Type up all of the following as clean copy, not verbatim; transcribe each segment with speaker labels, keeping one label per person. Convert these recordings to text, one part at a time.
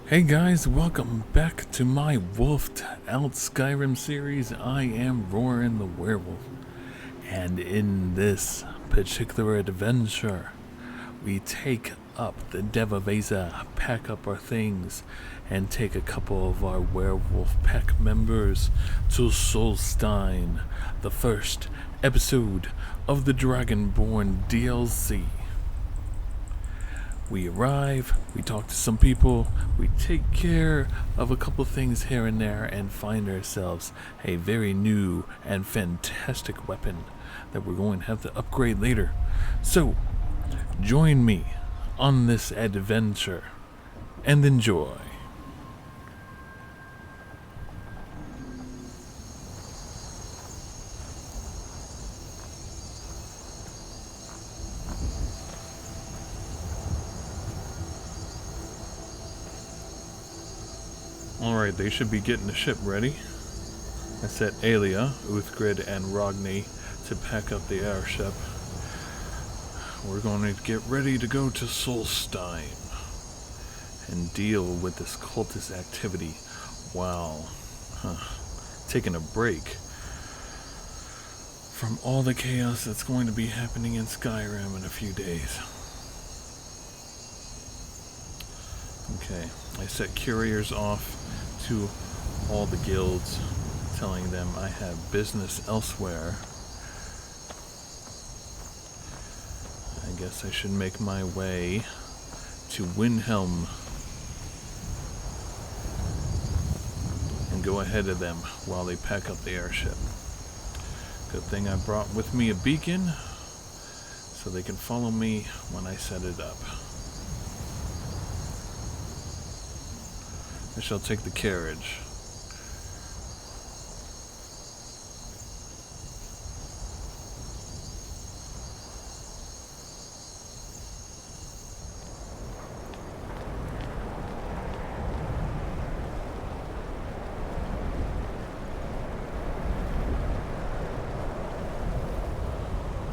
Speaker 1: Hey guys, welcome back to my wolfed out Skyrim series. I am Roarin the Werewolf, and in this particular adventure, we take up the Devavesa, pack up our things, and take a couple of our werewolf pack members to Solstein, the first episode of the Dragonborn DLC. We arrive, we talk to some people, we take care of a couple things here and there, and find ourselves a very new and fantastic weapon that we're going to have to upgrade later. So, join me on this adventure and enjoy. Alright, they should be getting the ship ready. I set Alia, Uthgrid, and Rogni to pack up the airship. We're going to get ready to go to Solstein and deal with this cultist activity while taking a break from all the chaos that's going to be happening in Skyrim in a few days. Okay, I set couriers off to all the guilds, telling them I have business elsewhere. I guess I should make my way to Windhelm and go ahead of them while they pack up the airship. Good thing I brought with me a beacon so they can follow me when I set it up. I shall take the carriage.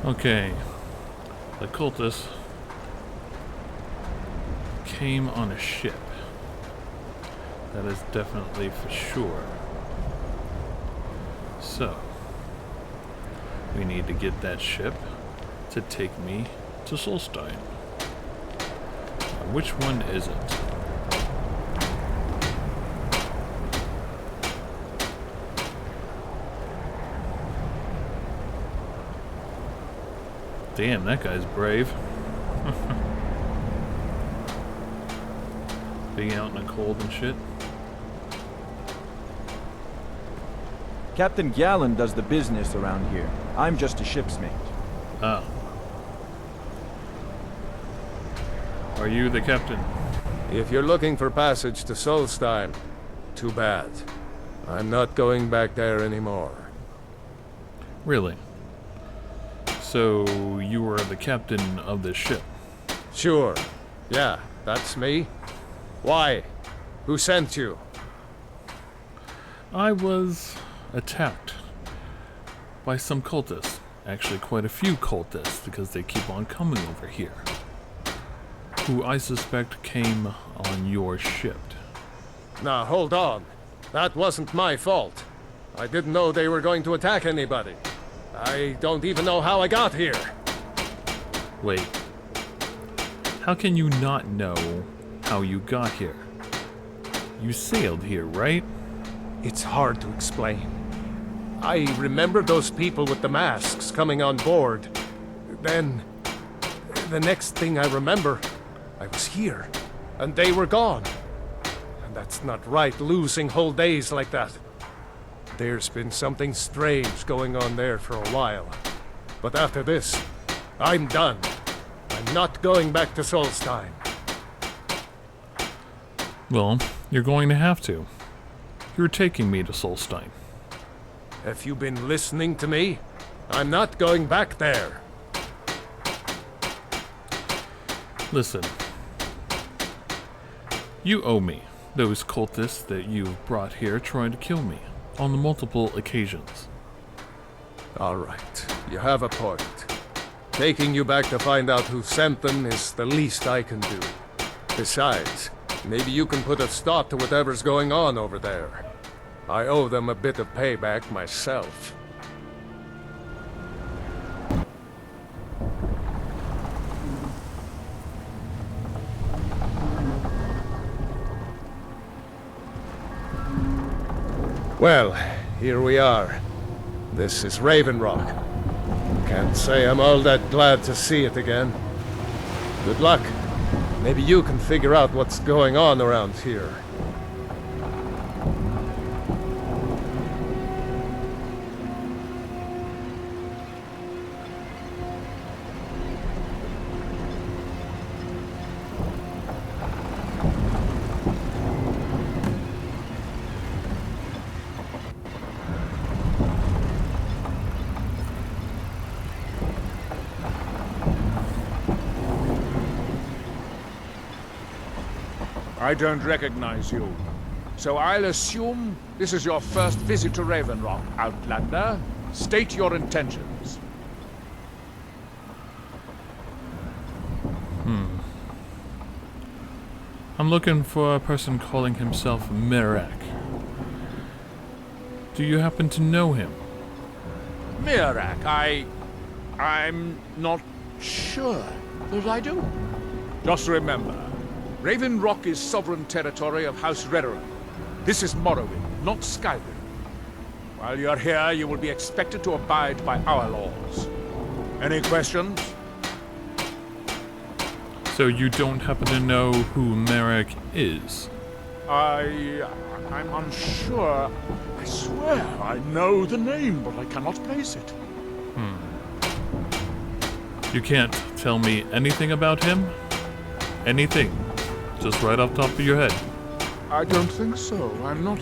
Speaker 1: Okay, the cultists came on a ship. That is definitely for sure. So, we need to get that ship to take me to Solstein. Now, which one is it? Damn, that guy's brave. Being out in the cold and shit.
Speaker 2: Captain Gallen does the business around here. I'm just a ship's mate.
Speaker 1: Ah. Are you the captain?
Speaker 3: If you're looking for passage to Solstein, too bad. I'm not going back there anymore.
Speaker 1: Really? So, you are the captain of this ship?
Speaker 3: Sure. Yeah, that's me. Why? Who sent you?
Speaker 1: I was attacked by some cultists. Actually, quite a few cultists, because they keep on coming over here. Who I suspect came on your ship.
Speaker 3: Now, hold on. That wasn't my fault. I didn't know they were going to attack anybody. I don't even know how I got here.
Speaker 1: Wait. How can you not know how you got here? You sailed here, right?
Speaker 3: It's hard to explain. I remember those people with the masks coming on board. Then, the next thing I remember, I was here, and they were gone. And that's not right, losing whole days like that. There's been something strange going on there for a while. But after this, I'm done. I'm not going back to Solstein.
Speaker 1: Well, you're going to have to. You're taking me to Solstein.
Speaker 3: Have you been listening to me? I'm not going back there.
Speaker 1: Listen. You owe me those cultists that you've brought here trying to kill me on the multiple occasions.
Speaker 3: All right, you have a point. Taking you back to find out who sent them is the least I can do. Besides, Maybe you can put a stop to whatever's going on over there. I owe them a bit of payback myself. Well, here we are. This is Raven Rock. Can't say I'm all that glad to see it again. Good luck. Maybe you can figure out what's going on around here.
Speaker 4: I don't recognize you. So I'll assume this is your first visit to Raven Rock, Outlander. State your intentions.
Speaker 1: I'm looking for a person calling himself Mirak. Do you happen to know him?
Speaker 4: Mirak, I'm not sure that I do. Just remember, Raven Rock is sovereign territory of House Roarin. This is Morrowind, not Skyrim. While you're here, you will be expected to abide by our laws. Any questions?
Speaker 1: So you don't happen to know who Mirak is?
Speaker 4: I'm unsure. I swear I know the name, but I cannot place it.
Speaker 1: You can't tell me anything about him? Anything? Just right off the top of your head?
Speaker 4: I don't think so. I'm not...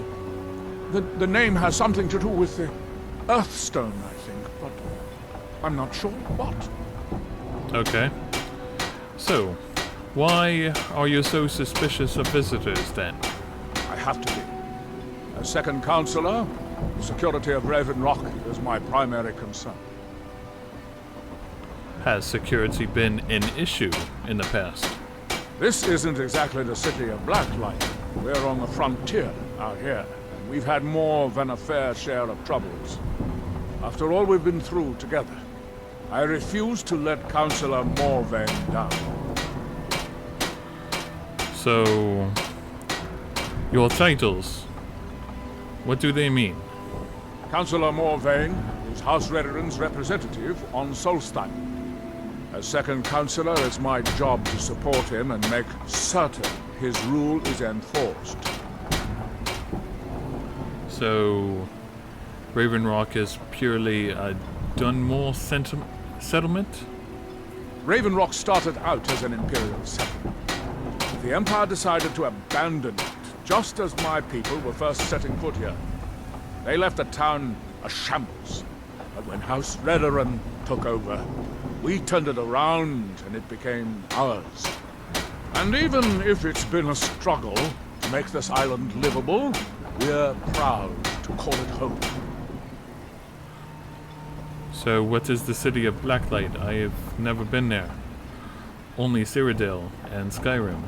Speaker 4: The name has something to do with the Earthstone, I think, but I'm not sure what.
Speaker 1: Okay. So, why are you so suspicious of visitors then?
Speaker 4: I have to be. As second counselor, the security of Raven Rock is my primary concern.
Speaker 1: Has security been an issue in the past?
Speaker 4: This isn't exactly the city of Blacklight. We're on the frontier out here, and we've had more than a fair share of troubles. After all we've been through together, I refuse to let Councillor Morvain down.
Speaker 1: So, your titles, what do they mean?
Speaker 4: Councillor Morvain is House Roarin's representative on Solstein. As second councillor, it's my job to support him and make certain his rule is enforced.
Speaker 1: So, Raven Rock is purely a Dunmore settlement?
Speaker 4: Raven Rock started out as an imperial settlement. The Empire decided to abandon it, just as my people were first setting foot here. They left the town a shambles. But when House Roarin took over, we turned it around and it became ours. And even if it's been a struggle to make this island livable, we're proud to call it home.
Speaker 1: So what is the city of Blacklight? I have never been there. Only Cyrodiil and Skyrim.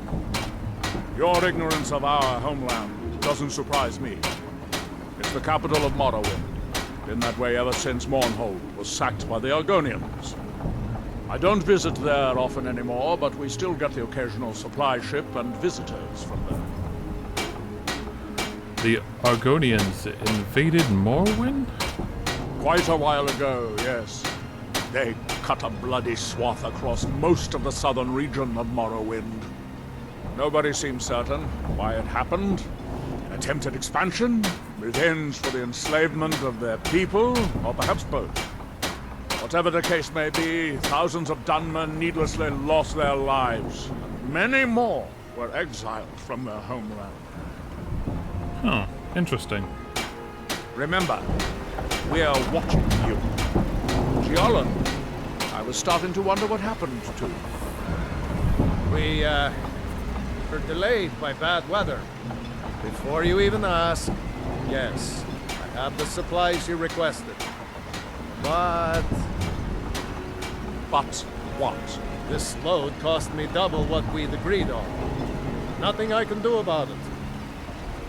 Speaker 4: Your ignorance of our homeland doesn't surprise me. It's the capital of Morrowind. Been that way ever since Mournhold was sacked by the Argonians. I don't visit there often anymore, but we still get the occasional supply ship and visitors from there.
Speaker 1: The Argonians invaded Morrowind?
Speaker 4: Quite a while ago, yes. They cut a bloody swath across most of the southern region of Morrowind. Nobody seems certain why it happened. Attempted expansion, revenge for the enslavement of their people, or perhaps both. Whatever the case may be, thousands of Dunmen needlessly lost their lives, and many more were exiled from their homeland.
Speaker 1: Huh, interesting.
Speaker 4: Remember, we are watching you. Giolland, I was starting to wonder what happened to you.
Speaker 3: We, were delayed by bad weather. Before you even ask, yes, I have the supplies you requested. But
Speaker 4: But what?
Speaker 3: this load cost me double what we'd agreed on. nothing I can do about it.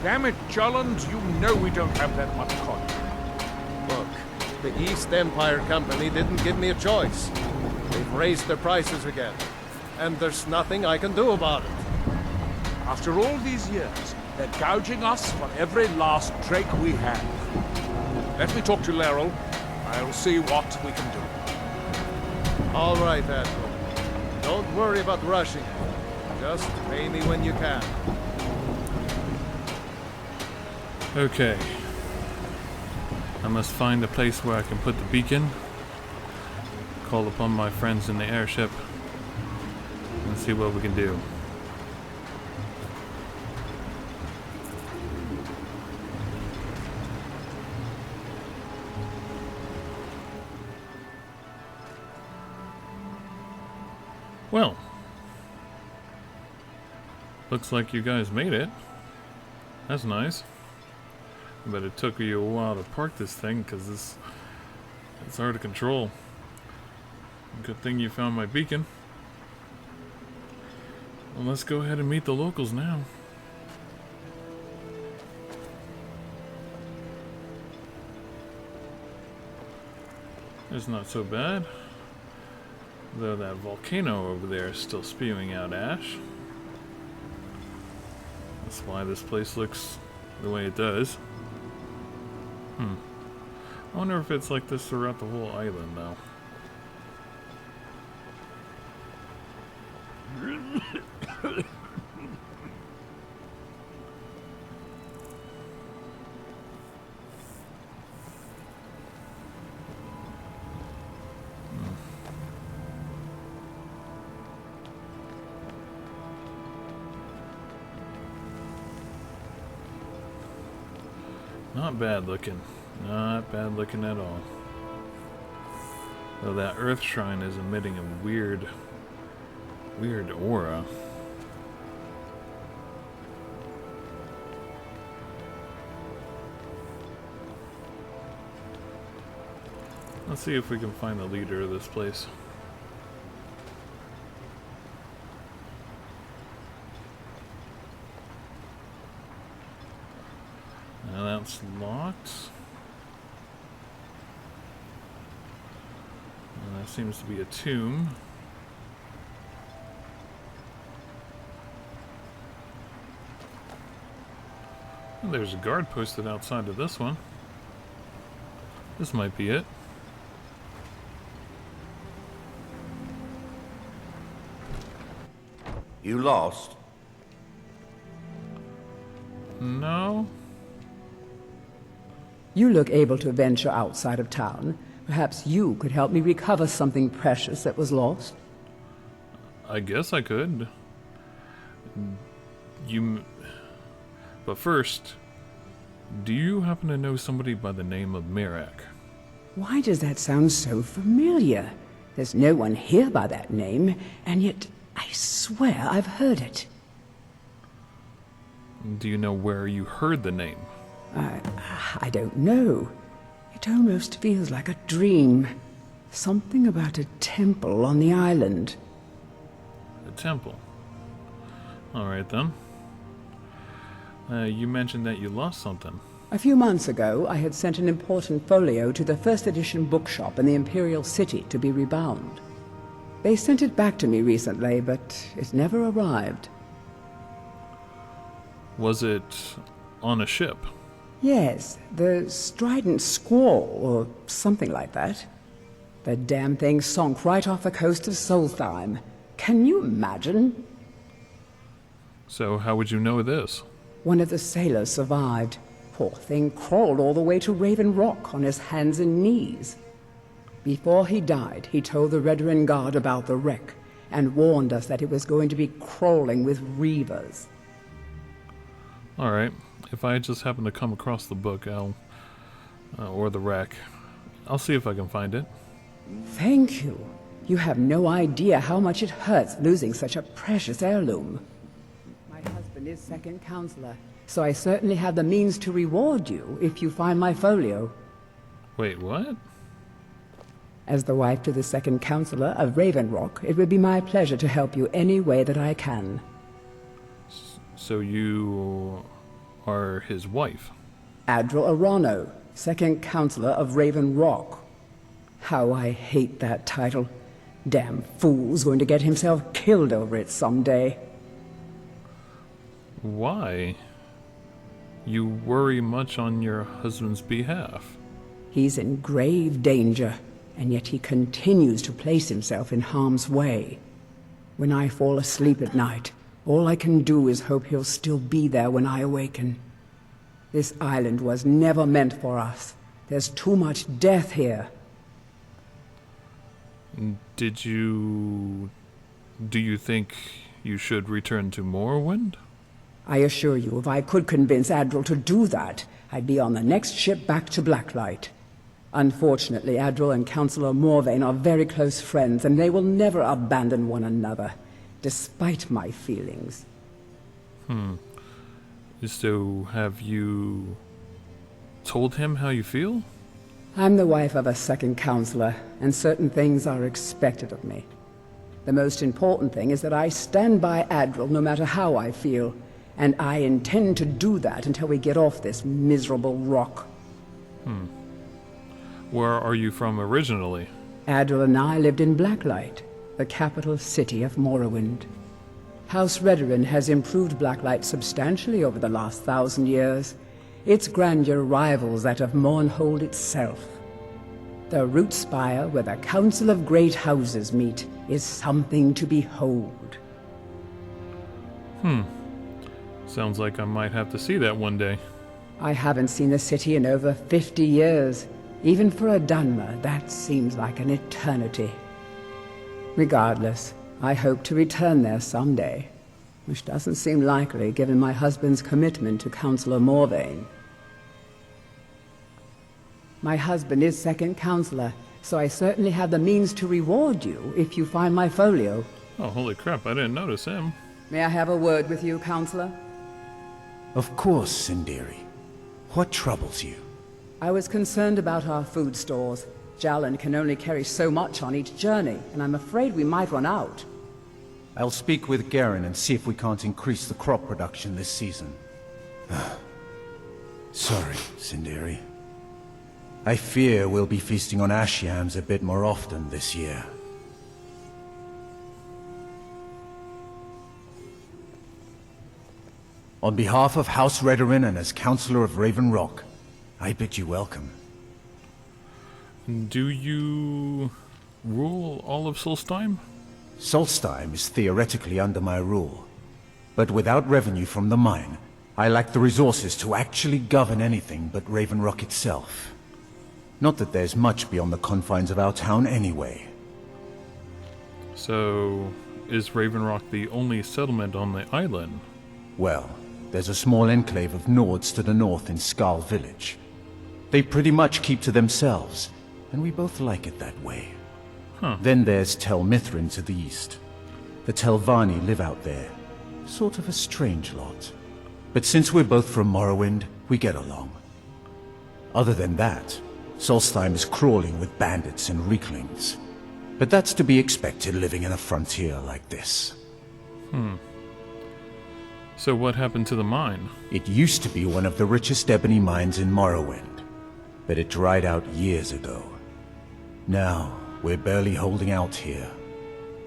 Speaker 4: Damn it, Jolland, you know we don't have that much coin.
Speaker 3: Look, the East Empire Company didn't give me a choice. They've raised their prices again, and there's nothing I can do about it.
Speaker 4: After all these years, they're gouging us for every last drake we have. Let me talk to Laeral. I'll see what we can do.
Speaker 3: All right, Admiral. Don't worry about rushing it. Just pay me when you can.
Speaker 1: Okay. I must find a place where I can put the beacon, call upon my friends in the airship, and see what we can do. Well, looks like you guys made it. That's nice. But it took you a while to park this thing because it's hard to control. Good thing you found my beacon. Well, let's go ahead and meet the locals now. It's not so bad. Though that volcano over there is still spewing out ash. That's why this place looks the way it does. I wonder if it's like this throughout the whole island, though. Not bad looking. Not bad looking at all. Though that earth shrine is emitting a weird aura. Let's see if we can find the leader of this place. Now that's locked. And that seems to be a tomb. And there's a guard posted outside of this one. This might be it.
Speaker 5: You lost?
Speaker 1: No.
Speaker 6: You look able to venture outside of town. Perhaps you could help me recover something precious that was lost.
Speaker 1: I guess I could. But first, do you happen to know somebody by the name of Mirak?
Speaker 6: Why does that sound so familiar? There's no one here by that name, and yet I swear I've heard it.
Speaker 1: Do you know where you heard the name?
Speaker 6: I don't know. It almost feels like a dream. Something about a temple on the island.
Speaker 1: A temple. Alright then. You mentioned that you lost something.
Speaker 6: A few months ago, I had sent an important folio to the first edition bookshop in the Imperial City to be rebound. They sent it back to me recently, but it never arrived.
Speaker 1: Was it on a ship?
Speaker 6: Yes, the Strident Squall, or something like that. The damn thing sunk right off the coast of Solstheim. Can you imagine?
Speaker 1: So how would you know this?
Speaker 6: One of the sailors survived. Poor thing crawled all the way to Raven Rock on his hands and knees. Before he died, he told the Redoran Guard about the wreck, and warned us that it was going to be crawling with reavers.
Speaker 1: Alright. If I just happen to come across the book, or the wreck, I'll see if I can find it.
Speaker 6: Thank you. You have no idea how much it hurts losing such a precious heirloom. My husband is second counselor, so I certainly have the means to reward you if you find my folio.
Speaker 1: Wait, what?
Speaker 6: As the wife to the second counselor of Raven Rock, it would be my pleasure to help you any way that I can.
Speaker 1: So you are his wife?
Speaker 6: Adral Arano, second counselor of Raven Rock. How I hate that title. Damn fool's going to get himself killed over it someday.
Speaker 1: Why? You worry much on your husband's behalf.
Speaker 6: He's in grave danger, and yet he continues to place himself in harm's way. When I fall asleep at night, all I can do is hope he'll still be there when I awaken. This island was never meant for us. There's too much death here.
Speaker 1: Do you think you should return to Morrowind?
Speaker 6: I assure you, if I could convince Adral to do that, I'd be on the next ship back to Blacklight. Unfortunately, Adral and Councillor Morvain are very close friends, and they will never abandon one another, despite my feelings.
Speaker 1: So, have you told him how you feel?
Speaker 6: I'm the wife of a second counselor, and certain things are expected of me. The most important thing is that I stand by Adral no matter how I feel, and I intend to do that until we get off this miserable rock.
Speaker 1: Where are you from originally?
Speaker 6: Adral and I lived in Blacklight, the capital city of Morrowind. House Redoran has improved Blacklight substantially over the last 1,000 years. Its grandeur rivals that of Mournhold itself. The root spire where the Council of Great Houses meet is something to behold.
Speaker 1: Sounds like I might have to see that one day.
Speaker 6: I haven't seen the city in over 50 years. Even for a Dunmer, that seems like an eternity. Regardless, I hope to return there someday, which doesn't seem likely given my husband's commitment to Councillor Morvain. My husband is second counselor, so I certainly have the means to reward you if you find my folio.
Speaker 1: Oh, holy crap, I didn't notice him.
Speaker 6: May I have a word with you, counselor?
Speaker 5: Of course, Sindiri. What troubles you?
Speaker 6: I was concerned about our food stores. Jalan can only carry so much on each journey, and I'm afraid we might run out.
Speaker 5: I'll speak with Garen and see if we can't increase the crop production this season. Sorry, Sindiri. I fear we'll be feasting on ash yams a bit more often this year. On behalf of House Redoran and as Councillor of Raven Rock, I bid you welcome.
Speaker 1: Do you rule all of Solstheim?
Speaker 5: Solstheim is theoretically under my rule, but without revenue from the mine, I lack the resources to actually govern anything but Raven Rock itself. Not that there's much beyond the confines of our town anyway.
Speaker 1: So, is Raven Rock the only settlement on the island?
Speaker 5: Well, there's a small enclave of Nords to the north in Skal Village. They pretty much keep to themselves, and we both like it that way. Then there's Tel Mithrin to the east. The Telvanni live out there. Sort of a strange lot. But since we're both from Morrowind, we get along. Other than that, Solstheim is crawling with bandits and Reeklings. But that's to be expected living in a frontier like this.
Speaker 1: So what happened to the mine?
Speaker 5: It used to be one of the richest ebony mines in Morrowind, but it dried out years ago. Now, we're barely holding out here.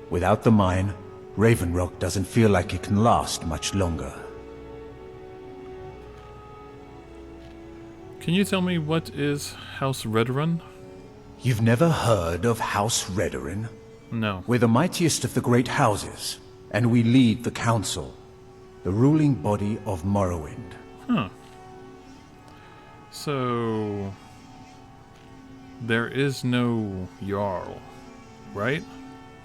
Speaker 5: Without the mine, Raven Rock doesn't feel like it can last much longer.
Speaker 1: Can you tell me what is House Redoran?
Speaker 5: You've never heard of House Redoran?
Speaker 1: No.
Speaker 5: We're the mightiest of the great houses, and we lead the council, the ruling body of Morrowind.
Speaker 1: So, there is no Jarl, right?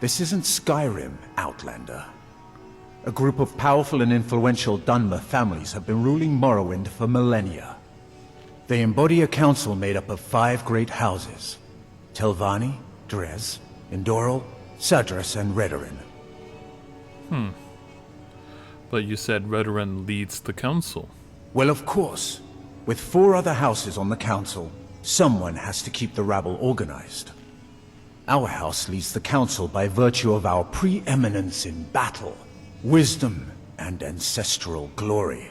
Speaker 5: This isn't Skyrim, Outlander. A group of powerful and influential Dunmer families have been ruling Morrowind for millennia. They embody a council made up of 5 great houses: Telvanni, Drez, Indoril, Sadras, and Redoran.
Speaker 1: But you said Redoran leads the council.
Speaker 5: Well, of course. With 4 other houses on the council, someone has to keep the rabble organized. Our house leads the council by virtue of our preeminence in battle, wisdom, and ancestral glory.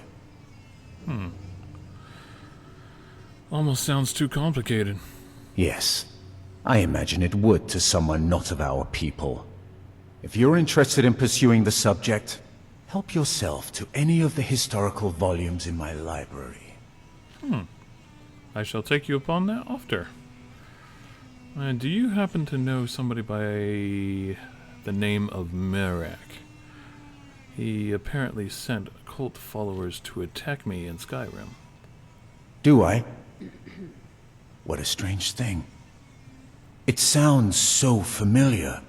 Speaker 1: Almost sounds too complicated.
Speaker 5: Yes, I imagine it would to someone not of our people. If you're interested in pursuing the subject, help yourself to any of the historical volumes in my library.
Speaker 1: I shall take you upon that after. Do you happen to know somebody by the name of Mirak? He apparently sent cult followers to attack me in Skyrim.
Speaker 5: Do I? What a strange thing. It sounds so familiar,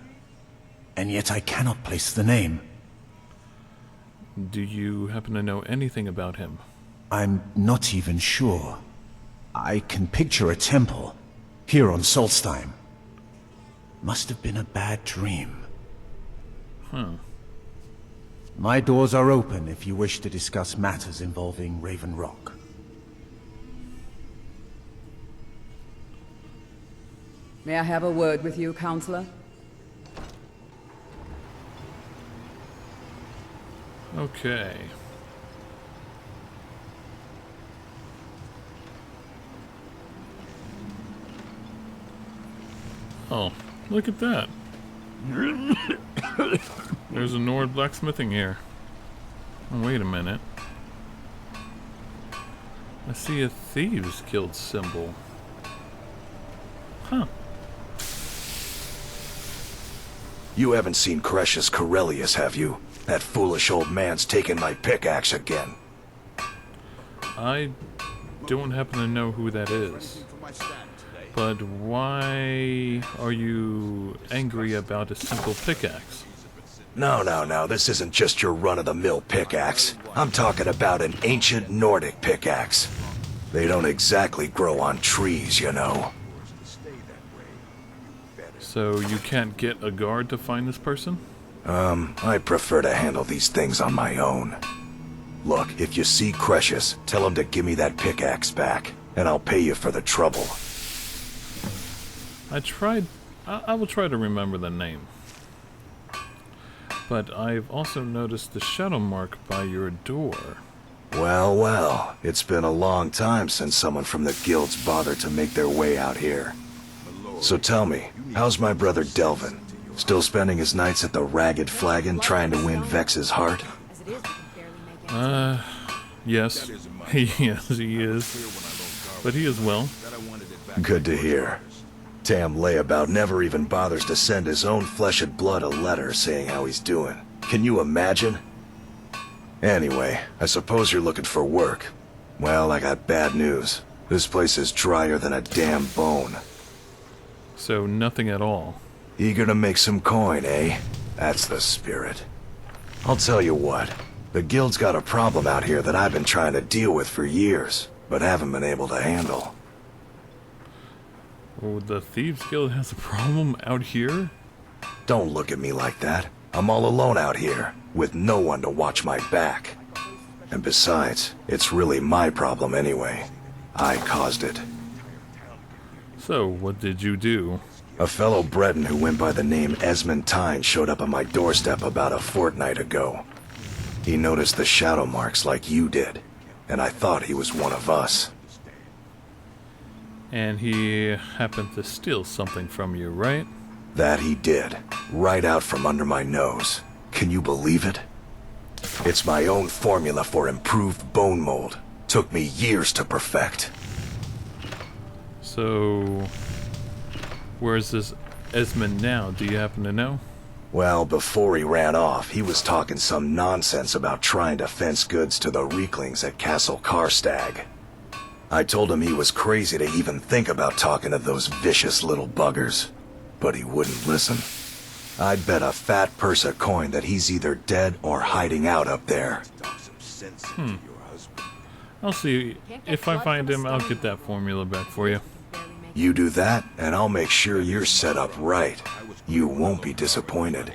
Speaker 5: and yet I cannot place the name.
Speaker 1: Do you happen to know anything about him?
Speaker 5: I'm not even sure. I can picture a temple, here on Solstheim. Must have been a bad dream. My doors are open if you wish to discuss matters involving Raven Rock.
Speaker 6: May I have a word with you, Counselor?
Speaker 1: Okay. Oh, look at that. There's a Nord blacksmithing here. Oh, wait a minute. I see a Thieves Guild symbol. Huh.
Speaker 7: You haven't seen Crescius Corellius, have you? That foolish old man's taken my pickaxe again.
Speaker 1: I don't happen to know who that is. But why are you angry about a simple pickaxe?
Speaker 7: No, this isn't just your run-of-the-mill pickaxe. I'm talking about an ancient Nordic pickaxe. They don't exactly grow on trees, you know.
Speaker 1: So you can't get a guard to find this person?
Speaker 7: I prefer to handle these things on my own. Look, if you see Crescius, tell him to give me that pickaxe back, and I'll pay you for the trouble.
Speaker 1: I will try to remember the name. But I've also noticed the shadow mark by your door.
Speaker 7: Well, it's been a long time since someone from the guilds bothered to make their way out here. So tell me, how's my brother Delvin? Still spending his nights at the Ragged Flagon trying to win Vex's heart?
Speaker 1: Yes. Yes, he is. But he is well.
Speaker 7: Good to hear. Tam Layabout never even bothers to send his own flesh and blood a letter saying how he's doing. Can you imagine? Anyway, I suppose you're looking for work. Well, I got bad news. This place is drier than a damn bone.
Speaker 1: So nothing at all.
Speaker 7: Eager to make some coin, eh? That's the spirit. I'll tell you what. The guild's got a problem out here that I've been trying to deal with for years, but haven't been able to handle.
Speaker 1: Oh, the Thieves Guild has a problem out here?
Speaker 7: Don't look at me like that. I'm all alone out here, with no one to watch my back. And besides, it's really my problem anyway. I caused it.
Speaker 1: So, what did you do?
Speaker 7: A fellow Breton who went by the name Esmond Tyne showed up on my doorstep about a fortnight ago. He noticed the shadow marks like you did, and I thought he was one of us.
Speaker 1: And he happened to steal something from you, right?
Speaker 7: That he did, right out from under my nose. Can you believe it? It's my own formula for improved bone mold. Took me years to perfect.
Speaker 1: So, where's this Esmond now? Do you happen to know?
Speaker 7: Well, before he ran off, he was talking some nonsense about trying to fence goods to the Reeklings at Castle Karstag. I told him he was crazy to even think about talking to those vicious little buggers, but he wouldn't listen. I'd bet a fat purse of coin that he's either dead or hiding out up there.
Speaker 1: I'll see. If I find him, I'll get that formula back for you.
Speaker 7: You do that, and I'll make sure you're set up right. You won't be disappointed.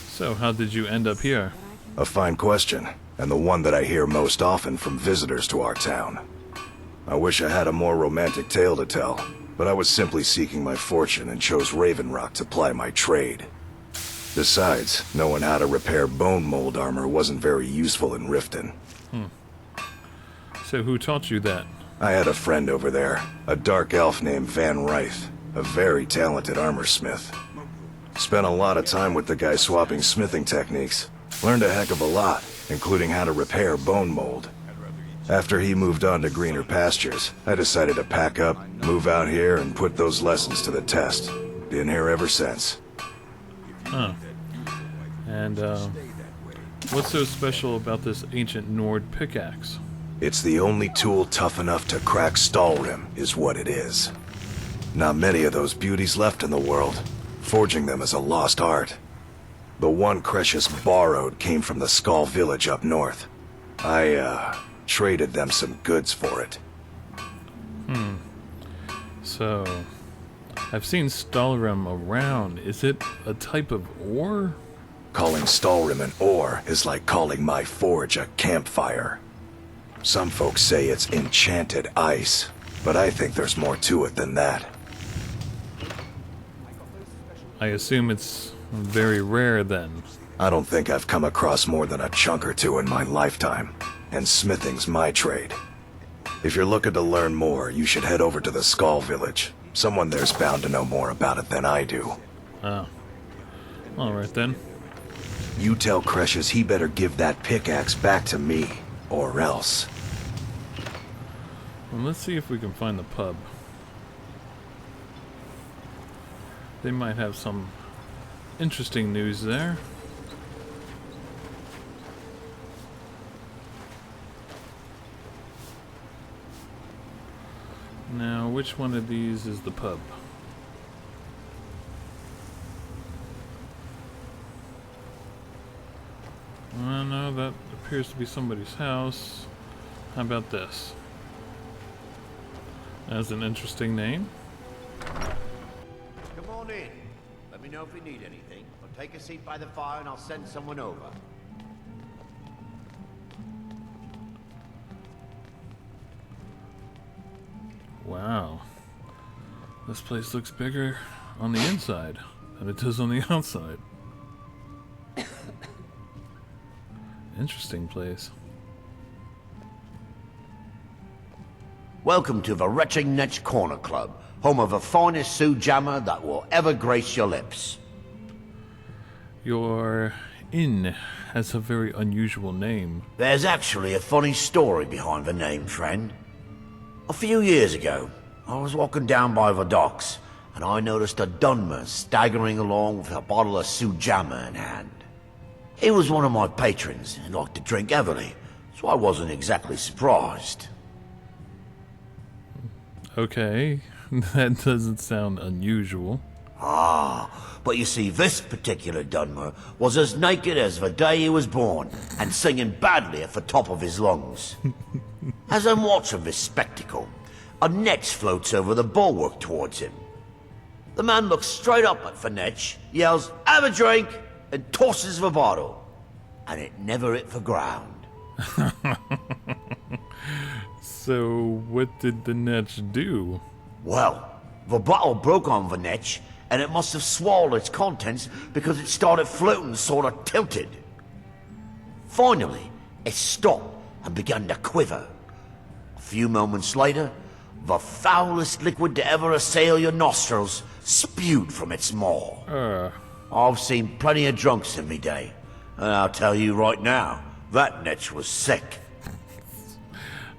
Speaker 1: So, how did you end up here?
Speaker 7: A fine question, and the one that I hear most often from visitors to our town. I wish I had a more romantic tale to tell, but I was simply seeking my fortune and chose Raven Rock to ply my trade. Besides, knowing how to repair bone mold armor wasn't very useful in Riften.
Speaker 1: So who taught you that?
Speaker 7: I had a friend over there, a dark elf named Van Ryth, a very talented armor smith. Spent a lot of time with the guy swapping smithing techniques. Learned a heck of a lot, including how to repair bone mold. After he moved on to greener pastures, I decided to pack up, move out here, and put those lessons to the test. Been here ever since.
Speaker 1: Huh. And, what's so special about this ancient Nord pickaxe?
Speaker 7: It's the only tool tough enough to crack Stalrim, is what it is. Not many of those beauties left in the world. Forging them is a lost art. The one Cresius borrowed came from the Skull village up north. I, traded them some goods for it.
Speaker 1: So, I've seen Stalrim around. Is it a type of ore?
Speaker 7: Calling Stalrim an ore is like calling my forge a campfire. Some folks say it's enchanted ice, but I think there's more to it than that.
Speaker 1: I assume it's very rare then.
Speaker 7: I don't think I've come across more than a chunk or two in my lifetime, and smithing's my trade. If you're looking to learn more, you should head over to the Skull village. Someone there's bound to know more about it than I do.
Speaker 1: Oh. Alright then.
Speaker 7: You tell Cresius he better give that pickaxe back to me, or else.
Speaker 1: Well, let's see if we can find the pub. They might have some interesting news there. Now, which one of these is the pub? No, that appears to be somebody's house. How about this? That's an interesting name.
Speaker 8: Come on in. Let me know if you need anything. Or take a seat by the fire and I'll send someone over.
Speaker 1: Wow. This place looks bigger on the inside than it does on the outside. Interesting place.
Speaker 8: Welcome to the Retching Netch Corner Club, home of the finest Sioux jammer that will ever grace your lips.
Speaker 1: Your inn has a very unusual name.
Speaker 8: There's actually a funny story behind the name, friend. A few years ago, I was walking down by the docks, and I noticed a Dunmer staggering along with a bottle of Sioux jammer in hand. He was one of my patrons and liked to drink heavily, so I wasn't exactly surprised.
Speaker 1: Okay, that doesn't sound unusual.
Speaker 8: Ah, but you see, this particular Dunmer was as naked as the day he was born, and singing badly at the top of his lungs. As I'm watching this spectacle, a netch floats over the bulwark towards him. The man looks straight up at the netch, yells, "Have a drink!" and tosses the bottle. And it never hit the ground.
Speaker 1: So, what did the netch do?
Speaker 8: Well, the bottle broke on the netch, and it must have swallowed its contents because it started floating sort of tilted. Finally, it stopped and began to quiver. A few moments later, the foulest liquid to ever assail your nostrils spewed from its maw. I've seen plenty of drunks in me day, and I'll tell you right now, that netch was sick.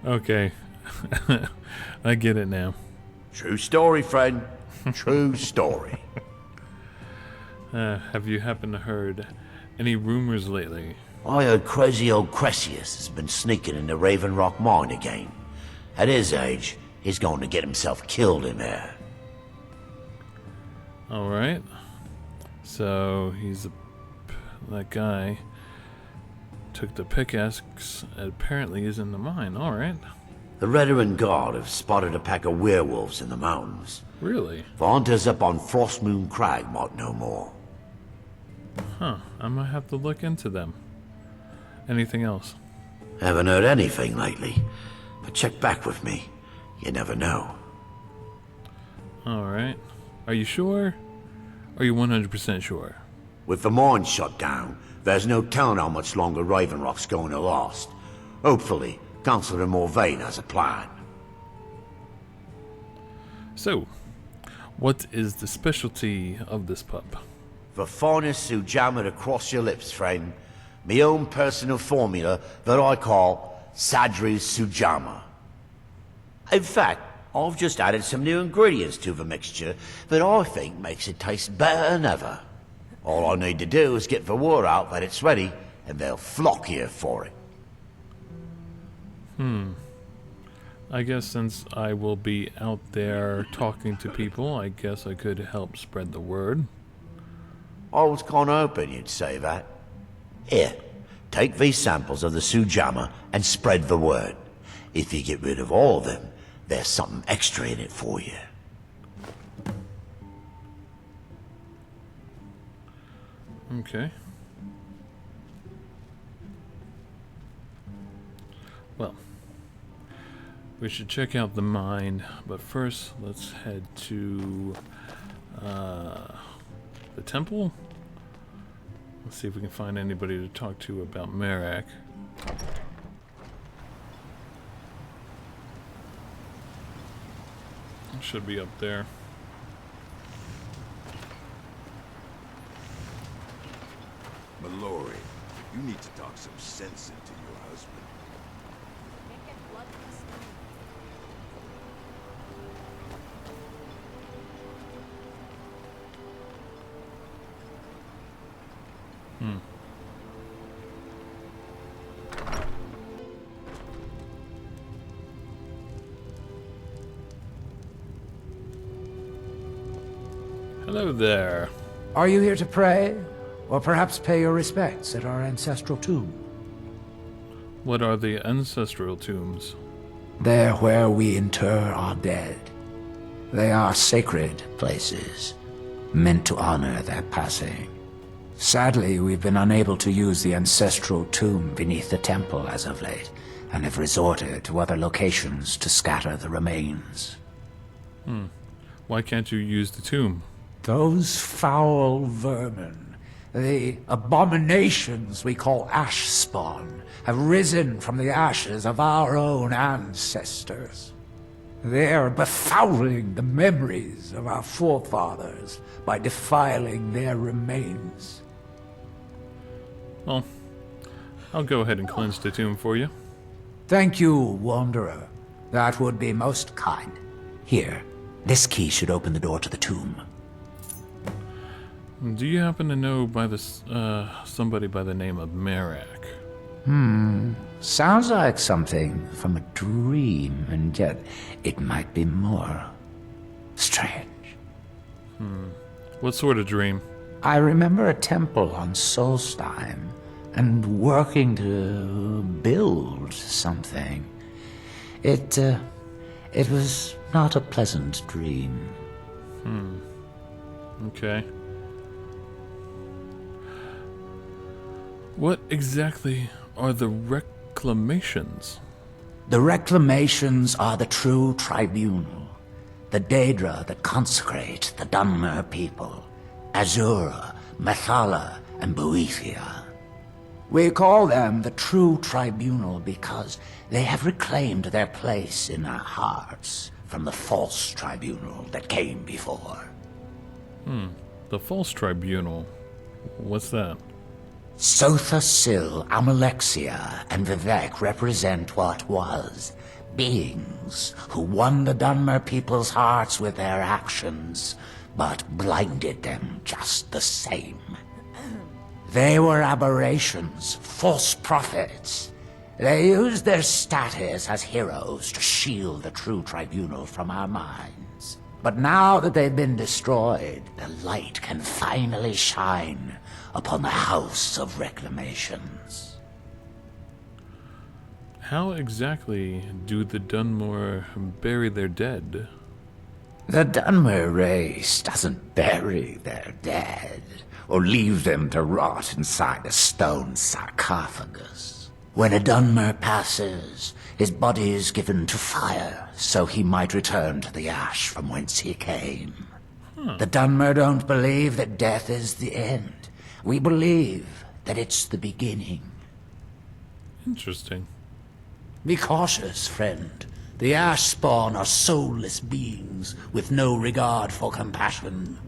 Speaker 1: Okay, I get it now.
Speaker 8: True story, friend. True story.
Speaker 1: Have you happened to heard any rumors lately?
Speaker 8: I heard crazy old Cresius has been sneaking in the Raven Rock mine again. At his age, he's going to get himself killed in there.
Speaker 1: Alright. So, that guy took the pickaxe, apparently is in the mine, alright.
Speaker 8: The Veteran Guard have spotted a pack of werewolves in the mountains.
Speaker 1: Really?
Speaker 8: The hunters up on Frostmoon Crag might know more.
Speaker 1: Huh, I might have to look into them. Anything else?
Speaker 8: Haven't heard anything lately, but check back with me. You never know.
Speaker 1: Alright. Are you sure? Are you 100% sure?
Speaker 8: With the mine shut down, there's no telling how much longer Raven Rock's going to last. Hopefully, Councillor Morvain has a plan.
Speaker 1: So, what is the specialty of this pup?
Speaker 8: The finest sujammer to cross your lips, friend. My own personal formula that I call Sadri's Sujammer. In fact, I've just added some new ingredients to the mixture that I think makes it taste better than ever. All I need to do is get the word out that it's ready, and they'll flock here for it.
Speaker 1: I guess since I will be out there talking to people, I guess I could help spread the word.
Speaker 8: I was kinda hoping you'd say that. Here, take these samples of the Sujammer and spread the word. If you get rid of all of them, there's something extra in it for you.
Speaker 1: Okay. Well, we should check out the mine, but first let's head to the temple. Let's see if we can find anybody to talk to about Merak. Should be up there.
Speaker 9: Mallory, you need to talk some sense into your husband.
Speaker 1: Hello there.
Speaker 10: Are you here to pray? Or perhaps pay your respects at our ancestral tomb?
Speaker 1: What are the ancestral tombs?
Speaker 10: They're where we inter our dead. They are sacred places, meant to honor their passing. Sadly, we've been unable to use the ancestral tomb beneath the temple as of late, and have resorted to other locations to scatter the remains.
Speaker 1: Why can't you use the tomb?
Speaker 10: Those foul vermin, the abominations we call ash spawn, have risen from the ashes of our own ancestors. They are befouling the memories of our forefathers by defiling their remains.
Speaker 1: Well, I'll go ahead and cleanse the tomb for you.
Speaker 10: Thank you, Wanderer. That would be most kind. Here, this key should open the door to the tomb.
Speaker 1: Do you happen to know by this somebody by the name of Merak?
Speaker 10: Sounds like something from a dream, and yet it might be more strange.
Speaker 1: What sort of dream?
Speaker 10: I remember a temple on Solstheim, and working to build something. It was not a pleasant dream.
Speaker 1: Okay. What exactly are the reclamations?
Speaker 10: The reclamations are the true tribunal, the Daedra that consecrate the Dunmer people, Azura, Methala, and Boethia. We call them the true tribunal because they have reclaimed their place in our hearts from the false tribunal that came before.
Speaker 1: The false tribunal. What's that?
Speaker 10: Sotha Sil, Amalexia, and Vivek represent what was. Beings who won the Dunmer people's hearts with their actions, but blinded them just the same. They were aberrations, false prophets. They used their status as heroes to shield the true tribunal from our minds. But now that they've been destroyed, the light can finally shine upon the House of Reclamations.
Speaker 1: How exactly do the Dunmore bury their dead?
Speaker 10: The Dunmer race doesn't bury their dead, or leave them to rot inside a stone sarcophagus. When a Dunmer passes, his body is given to fire, so he might return to the ash from whence he came. The Dunmer don't believe that death is the end, We believe that it's the beginning.
Speaker 1: Interesting.
Speaker 10: Be cautious, friend. The Ash Spawn are soulless beings with no regard for compassion.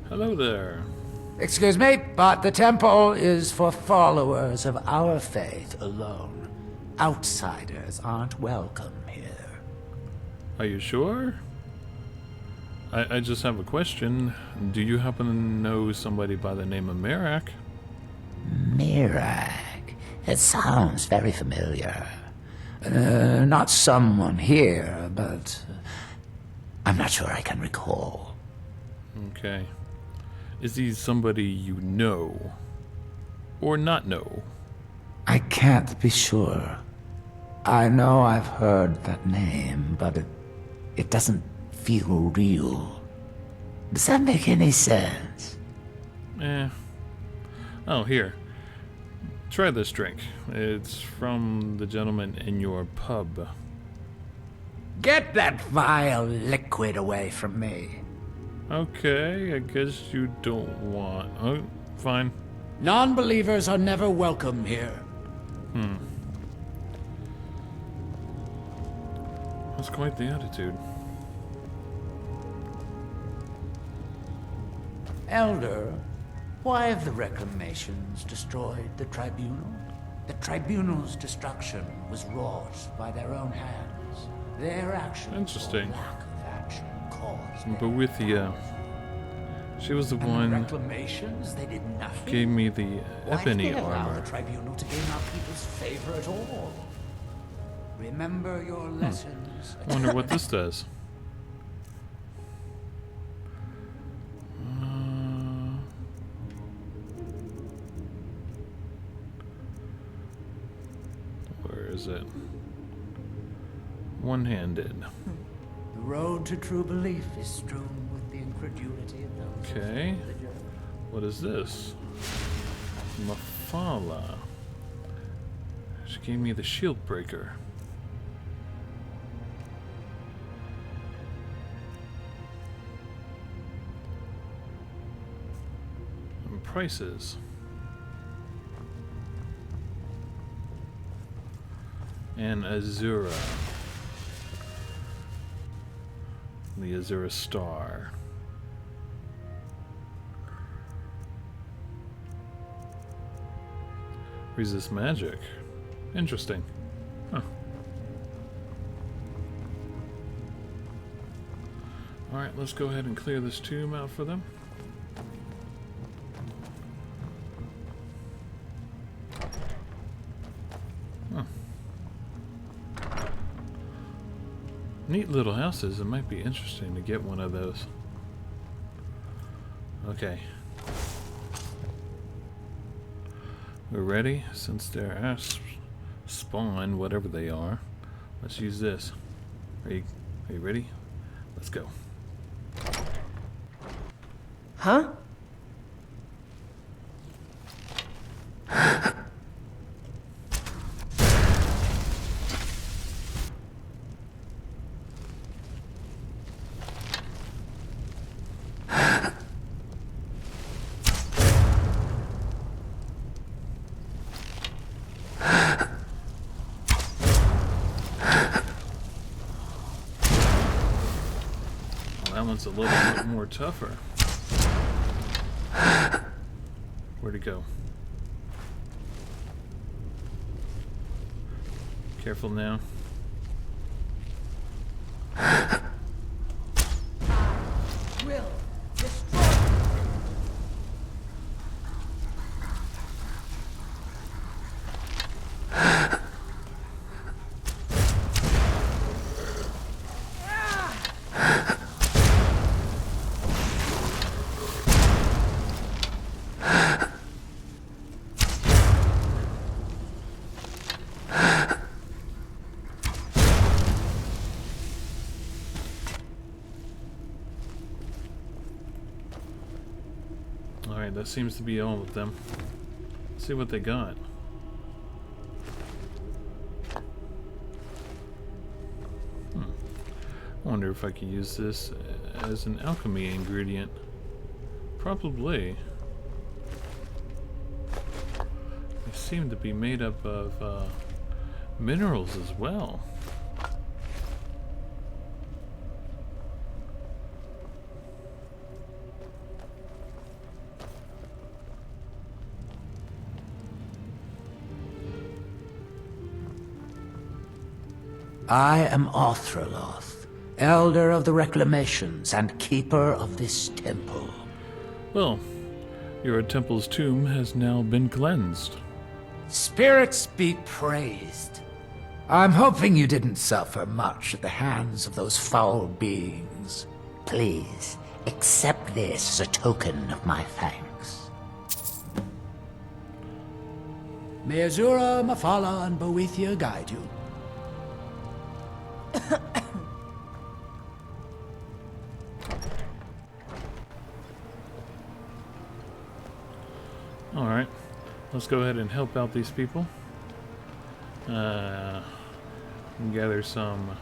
Speaker 1: Hello there.
Speaker 10: Excuse me, but the temple is for followers of our faith alone. Outsiders aren't welcome here.
Speaker 1: Are you sure? I just have a question. Do you happen to know somebody by the name of Merak?
Speaker 10: Mirak. It sounds very familiar. Not someone here, but I'm not sure I can recall.
Speaker 1: Okay. Is he somebody you know? Or not know?
Speaker 10: I can't be sure. I know I've heard that name, but it doesn't feel real. Does that make any sense?
Speaker 1: Oh, here. Try this drink. It's from the gentleman in your pub.
Speaker 10: Get that vile liquid away from me.
Speaker 1: Okay, I guess you don't want... Oh, fine.
Speaker 10: Non-believers are never welcome here.
Speaker 1: That's quite the attitude.
Speaker 10: Elder, why have the reclamations destroyed the tribunal? The tribunal's destruction was wrought by their own hands. Their actions
Speaker 1: Interesting.
Speaker 10: or lack of action caused
Speaker 1: But with the, she was the
Speaker 10: and
Speaker 1: one
Speaker 10: the reclamations, they did nothing.
Speaker 1: gave me the
Speaker 10: Why did
Speaker 1: ebony
Speaker 10: they allow
Speaker 1: armor.
Speaker 10: the tribunal to gain our people's favor at all? Remember your lessons.
Speaker 1: I wonder what this does. Where is it? One-handed.
Speaker 10: The road to true belief is strewn with the incredulity of those.
Speaker 1: Okay. What is this? Mafala. She gave me the shield breaker. And prices. And Azura. The Azura Star. Resist magic. Interesting. Huh. Alright, let's go ahead and clear this tomb out for them. Huh. Neat little houses. It might be interesting to get one of those. Okay. We're ready. Since they're asps spawn, whatever they are, let's use this. Are you ready? Let's go.
Speaker 6: Huh?
Speaker 1: That one's a little bit more tougher. Where'd it go? Careful now.
Speaker 10: Will destroy.
Speaker 1: Alright, that seems to be all of them. Let's see what they got. wonder if I could use this as an alchemy ingredient. Probably. They seem to be made up of minerals as well.
Speaker 10: I am Othraloth, Elder of the Reclamations and Keeper of this temple.
Speaker 1: Well, your temple's tomb has now been cleansed.
Speaker 10: Spirits be praised. I'm hoping you didn't suffer much at the hands of those foul beings. Please, accept this as a token of my thanks. May Azura, Mafala, and Boethia guide you.
Speaker 1: Alright, let's go ahead and help out these people. And gather some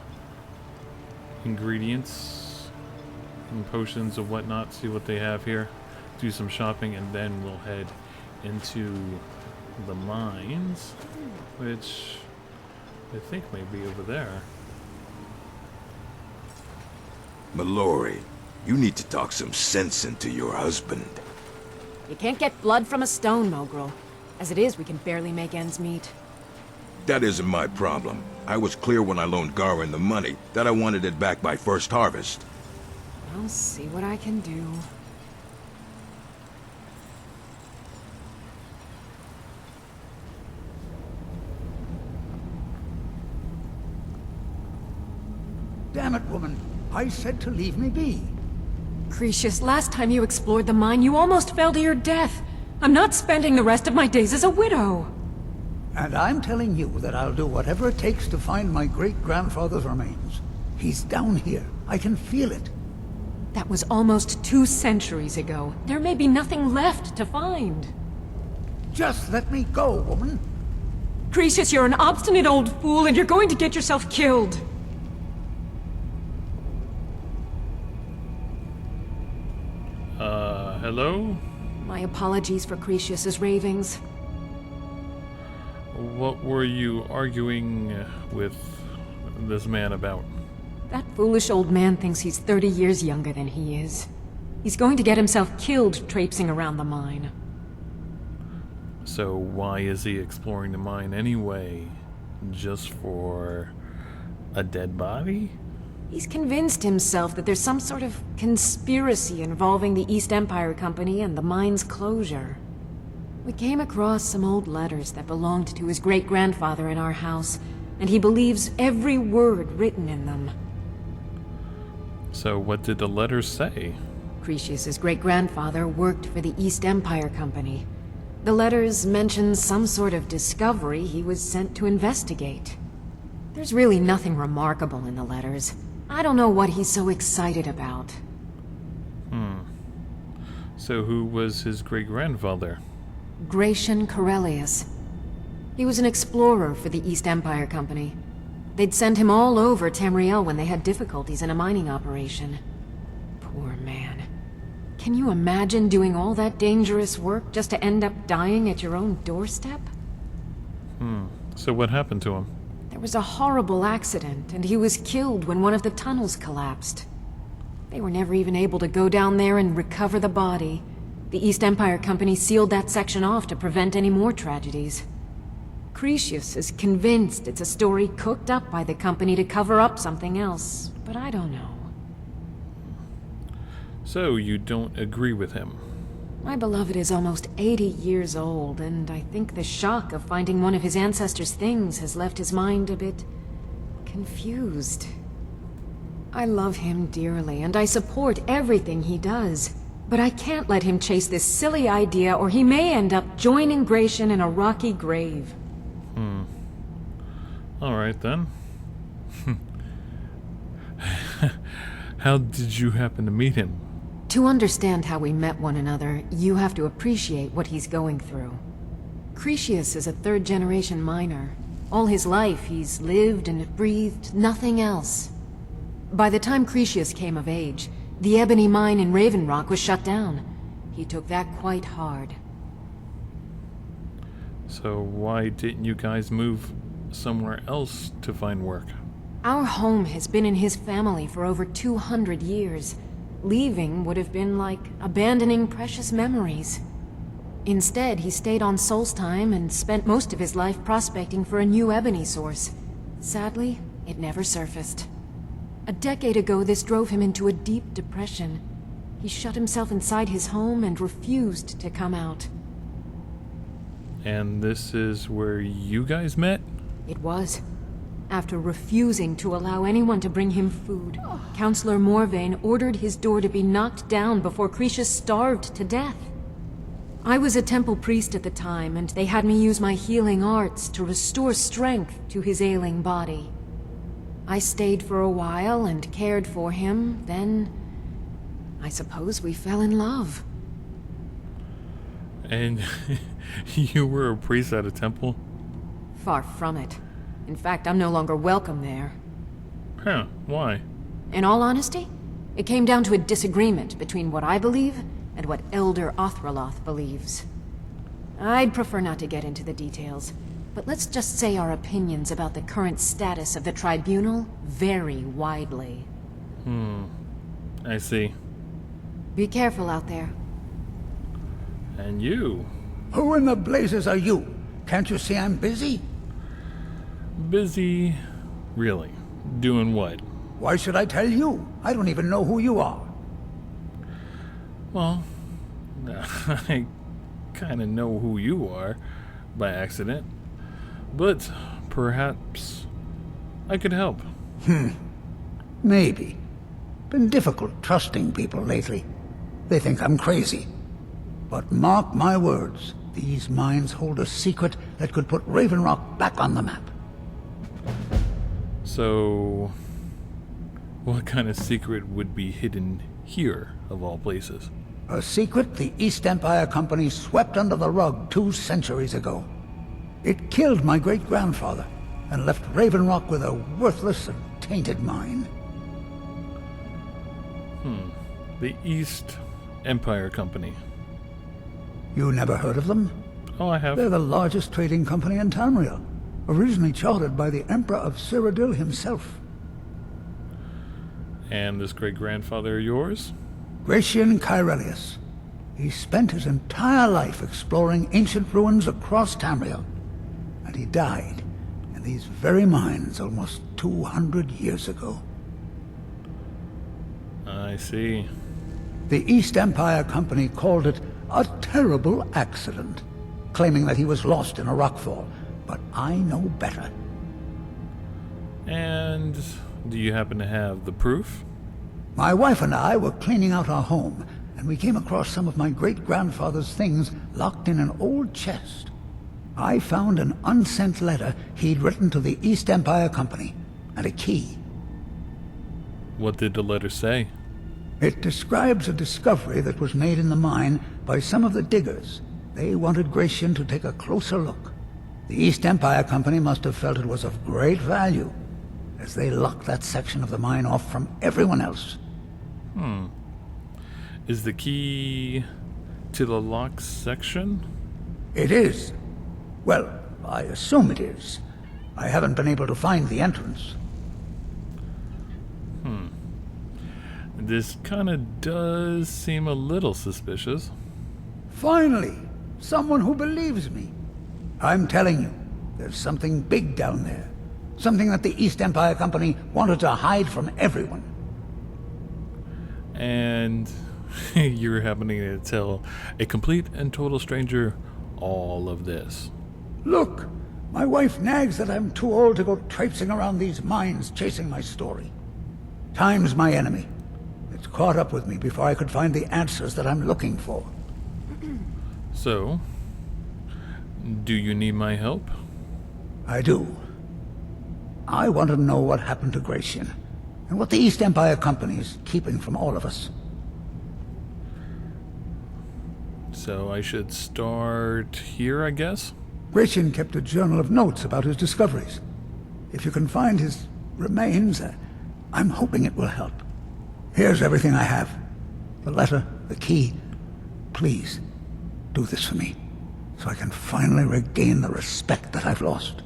Speaker 1: ingredients and potions and whatnot, see what they have here, do some shopping, and then we'll head into the mines, which I think may be over there.
Speaker 9: Mallory, you need to talk some sense into your husband.
Speaker 11: You can't get blood from a stone, Mogrel. As it is, we can barely make ends meet.
Speaker 9: That isn't my problem. I was clear when I loaned Garin the money that I wanted it back by first harvest.
Speaker 11: I'll see what I can do.
Speaker 12: Damn it, woman. I said to leave me be.
Speaker 11: Cretius, last time you explored the mine, you almost fell to your death. I'm not spending the rest of my days as a widow.
Speaker 12: And I'm telling you that I'll do whatever it takes to find my great-grandfather's remains. He's down here. I can feel it.
Speaker 11: That was almost 2 centuries ago. There may be nothing left to find.
Speaker 12: Just let me go, woman.
Speaker 11: Cretius, you're an obstinate old fool, and you're going to get yourself killed.
Speaker 1: Hello?
Speaker 11: My apologies for Cretius's ravings.
Speaker 1: What were you arguing with this man about?
Speaker 11: That foolish old man thinks he's 30 years younger than he is. He's going to get himself killed traipsing around the mine.
Speaker 1: So why is he exploring the mine anyway? Just for a dead body?
Speaker 11: He's convinced himself that there's some sort of conspiracy involving the East Empire Company and the mine's closure. We came across some old letters that belonged to his great-grandfather in our house, and he believes every word written in them.
Speaker 1: So what did the letters say?
Speaker 11: Cretius's great-grandfather worked for the East Empire Company. The letters mention some sort of discovery he was sent to investigate. There's really nothing remarkable in the letters. I don't know what he's so excited about.
Speaker 1: So who was his great-grandfather?
Speaker 11: Gratian Corellius. He was an explorer for the East Empire Company. They'd send him all over Tamriel when they had difficulties in a mining operation. Poor man. Can you imagine doing all that dangerous work just to end up dying at your own doorstep?
Speaker 1: So what happened to him?
Speaker 11: There was a horrible accident, and he was killed when one of the tunnels collapsed. They were never even able to go down there and recover the body. The East Empire Company sealed that section off to prevent any more tragedies. Cretius is convinced it's a story cooked up by the company to cover up something else, but I don't know.
Speaker 1: So you don't agree with him?
Speaker 11: My beloved is almost 80 years old, and I think the shock of finding one of his ancestors' things has left his mind a bit confused. I love him dearly, and I support everything he does. But I can't let him chase this silly idea, or he may end up joining Gratian in a rocky grave.
Speaker 1: Alright then. How did you happen to meet him?
Speaker 11: To understand how we met one another, you have to appreciate what he's going through. Cretius is a third-generation miner. All his life, he's lived and breathed nothing else. By the time Cretius came of age, the ebony mine in Raven Rock was shut down. He took that quite hard.
Speaker 1: So why didn't you guys move somewhere else to find work?
Speaker 11: Our home has been in his family for over 200 years. Leaving would have been like abandoning precious memories. Instead, he stayed on Solstheim and spent most of his life prospecting for a new ebony source. Sadly, it never surfaced. A decade ago, this drove him into a deep depression. He shut himself inside his home and refused to come out.
Speaker 1: And this is where you guys met?
Speaker 11: It was. After refusing to allow anyone to bring him food, Counselor Morvain ordered his door to be knocked down before Cretius starved to death. I was a temple priest at the time, and they had me use my healing arts to restore strength to his ailing body. I stayed for a while and cared for him, then I suppose we fell in love.
Speaker 1: And you were a priest at a temple?
Speaker 11: Far from it. In fact, I'm no longer welcome there.
Speaker 1: Huh, why?
Speaker 11: In all honesty, it came down to a disagreement between what I believe and what Elder Othraloth believes. I'd prefer not to get into the details, but let's just say our opinions about the current status of the Tribunal vary widely.
Speaker 1: I see.
Speaker 11: Be careful out there.
Speaker 1: And you?
Speaker 12: Who in the blazes are you? Can't you see I'm busy?
Speaker 1: Busy? Really? Doing what?
Speaker 12: Why should I tell you? I don't even know who you are.
Speaker 1: Well, I kind of know who you are by accident, but perhaps I could help.
Speaker 12: Maybe. Been difficult trusting people lately. They think I'm crazy. But mark my words, these mines hold a secret that could put Raven Rock back on the map.
Speaker 1: So, what kind of secret would be hidden here, of all places?
Speaker 12: A secret the East Empire Company swept under the rug 2 centuries ago. It killed my great-grandfather and left Raven Rock with a worthless and tainted mine.
Speaker 1: The East Empire Company.
Speaker 12: You never heard of them?
Speaker 1: Oh, I have.
Speaker 12: They're the largest trading company in Tamriel, originally chartered by the Emperor of Cyrodiil himself.
Speaker 1: And this great-grandfather of yours?
Speaker 12: Gratian Kyrelius. He spent his entire life exploring ancient ruins across Tamriel, and he died in these very mines almost 200 years ago.
Speaker 1: I see.
Speaker 12: The East Empire Company called it a terrible accident, claiming that he was lost in a rockfall, but I know better.
Speaker 1: And do you happen to have the proof?
Speaker 12: My wife and I were cleaning out our home, and we came across some of my great-grandfather's things locked in an old chest. I found an unsent letter he'd written to the East Empire Company, and a key.
Speaker 1: What did the letter say?
Speaker 12: It describes a discovery that was made in the mine by some of the diggers. They wanted Gratian to take a closer look. The East Empire Company must have felt it was of great value, as they locked that section of the mine off from everyone else.
Speaker 1: Is the key to the locked section?
Speaker 12: It is. Well, I assume it is. I haven't been able to find the entrance.
Speaker 1: This kind of does seem a little suspicious.
Speaker 12: Finally, someone who believes me. I'm telling you, there's something big down there. Something that the East Empire Company wanted to hide from everyone.
Speaker 1: And you're happening to tell a complete and total stranger all of this.
Speaker 12: Look, my wife nags that I'm too old to go traipsing around these mines chasing my story. Time's my enemy. It's caught up with me before I could find the answers that I'm looking for.
Speaker 1: So, do you need my help?
Speaker 12: I do. I want to know what happened to Gratian, and what the East Empire Company is keeping from all of us.
Speaker 1: So I should start here, I guess?
Speaker 12: Gratian kept a journal of notes about his discoveries. If you can find his remains, I'm hoping it will help. Here's everything I have. The letter, the key. Please, do this for me, so I can finally regain the respect that I've lost.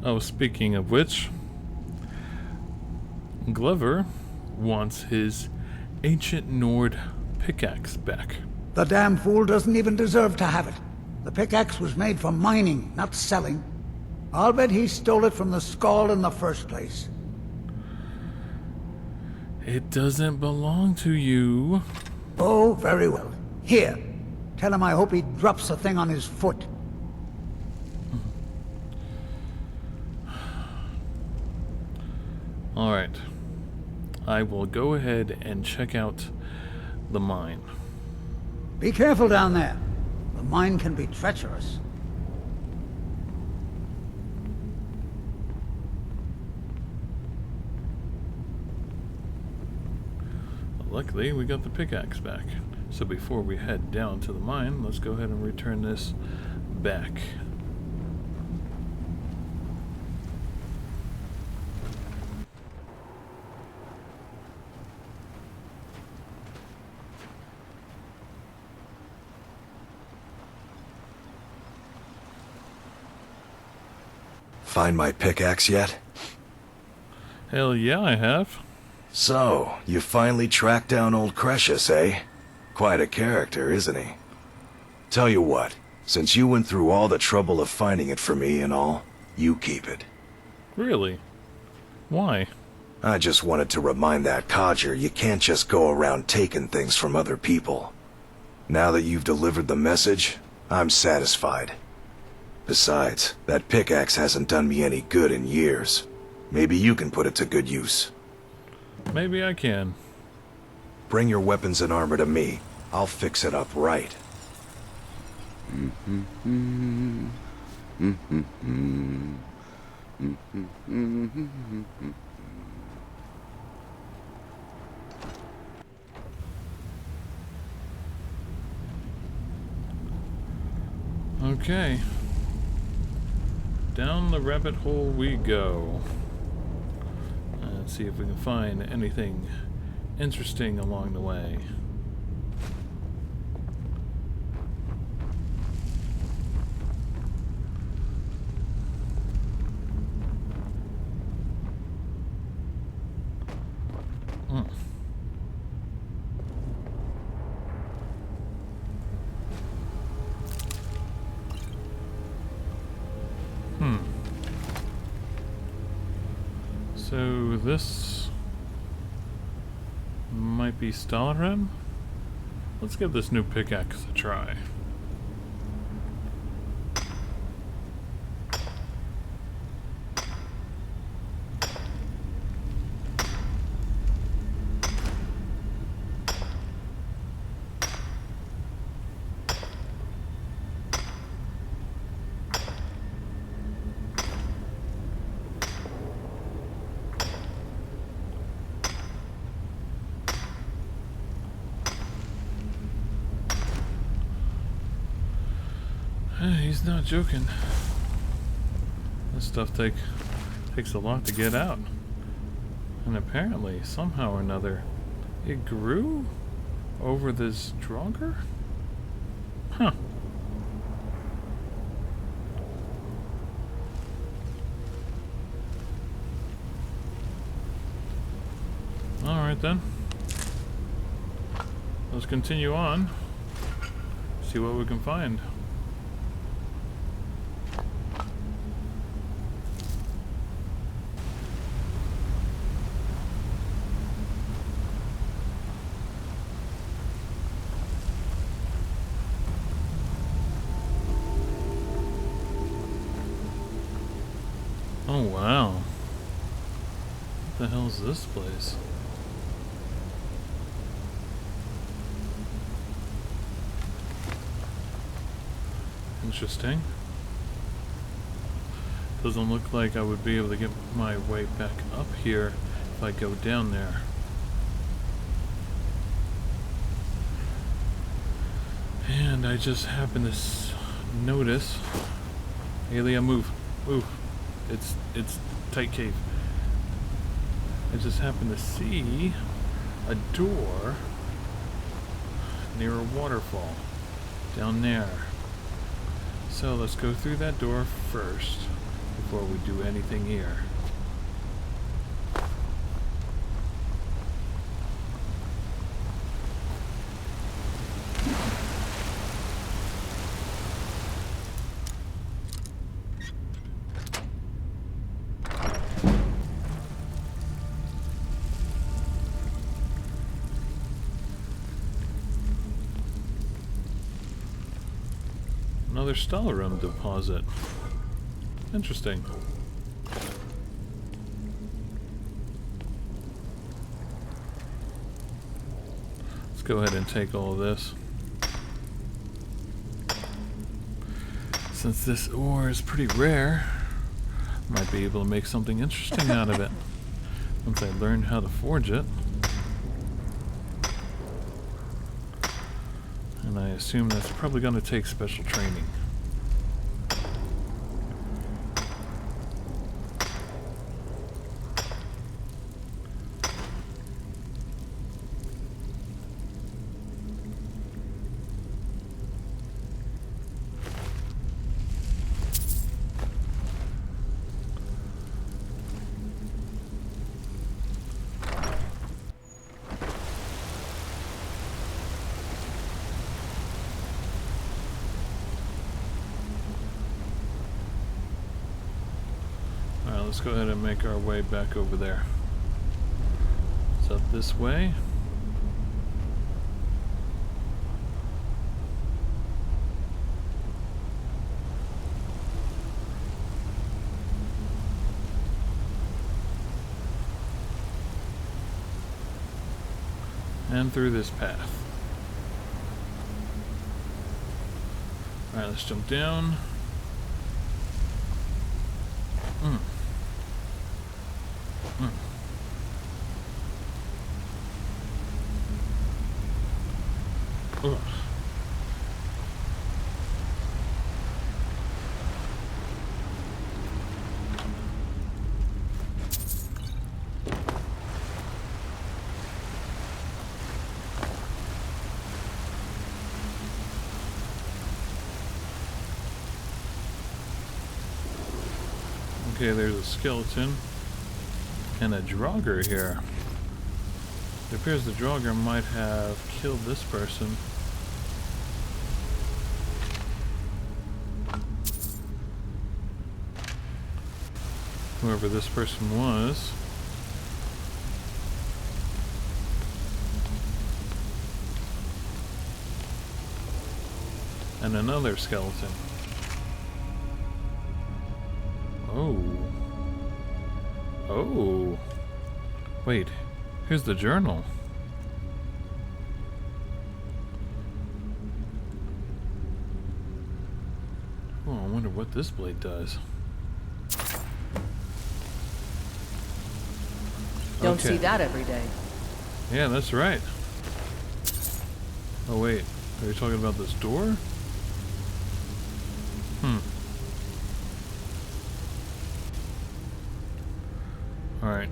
Speaker 1: Oh, speaking of which, Glover wants his ancient Nord pickaxe back.
Speaker 12: The damn fool doesn't even deserve to have it. The pickaxe was made for mining, not selling. I'll bet he stole it from the Skald in the first place.
Speaker 1: It doesn't belong to you.
Speaker 12: Oh, very well. Here. Tell him I hope he drops the thing on his foot.
Speaker 1: Alright. I will go ahead and check out the mine.
Speaker 12: Be careful down there. The mine can be treacherous.
Speaker 1: Luckily, we got the pickaxe back. So before we head down to the mine, let's go ahead and return this back.
Speaker 7: Find my pickaxe yet?
Speaker 1: Hell yeah, I have.
Speaker 7: So, you finally tracked down old Cretius, eh? Quite a character, isn't he? Tell you what, since you went through all the trouble of finding it for me and all, you keep it.
Speaker 1: Really? Why?
Speaker 7: I just wanted to remind that codger you can't just go around taking things from other people. Now that you've delivered the message, I'm satisfied. Besides, that pickaxe hasn't done me any good in years. Maybe you can put it to good use.
Speaker 1: Maybe I can.
Speaker 7: Bring your weapons and armor to me. I'll fix it up right.
Speaker 1: Okay. Down the rabbit hole we go. Let's see if we can find anything interesting along the way. So this might be Stalinrem? Let's give this new pickaxe a try. He's not joking. This stuff takes a lot to get out. And apparently, somehow or another, it grew over this Draugr? Huh. Alright then. Let's continue on. See what we can find. Oh wow. What the hell is this place? Interesting. Doesn't look like I would be able to get my way back up here if I go down there. And I just happened to notice. Aelia, move. Move. It's tight cave. I just happened to see a door near a waterfall down there. So let's go through that door first before we do anything here. Another Skyrim deposit. Interesting. Let's go ahead and take all of this. Since this ore is pretty rare, might be able to make something interesting out of it once I learn how to forge it. And I assume that's probably going to take special training. Let's go ahead and make our way back over there. It's up this way. And through this path. Alright, let's jump down. Ugh. Okay, there's a skeleton and a Draugr here. It appears the Draugr might have killed this person. Whoever this person was. And another skeleton. Oh. Oh. Wait. Here's the journal. Oh, I wonder what this blade does.
Speaker 13: Don't see that every day.
Speaker 1: Yeah, that's right. Oh wait, are you talking about this door? Alright.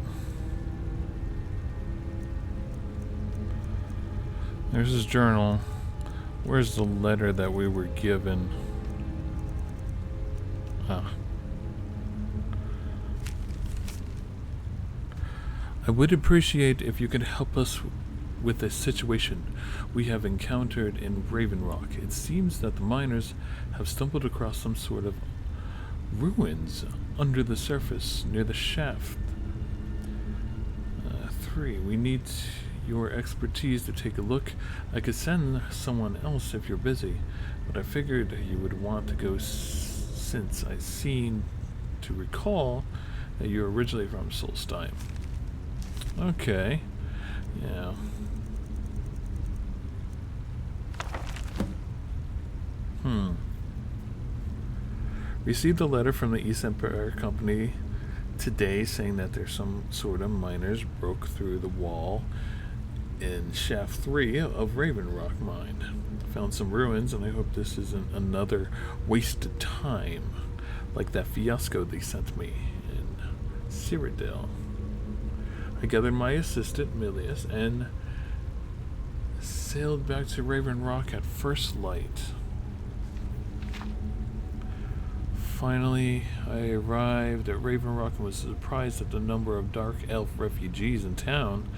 Speaker 1: There's his journal. Where's the letter that we were given? Ah. I would appreciate if you could help us with a situation we have encountered in Raven Rock. It seems that the miners have stumbled across some sort of ruins under the surface near the shaft. 3. We need your expertise to take a look. I could send someone else if you're busy, but I figured you would want to go since I seem to recall that you're originally from Solstein. Okay. Yeah. Received a letter from the East Empire Company today saying that there's some sort of miners broke through the wall in Shaft 3 of Raven Rock Mine. Found some ruins, and I hope this isn't another wasted time like that fiasco they sent me in Cyrodiil. I gathered my assistant, Milius, and sailed back to Raven Rock at first light. Finally, I arrived at Raven Rock and was surprised at the number of Dark Elf refugees in town.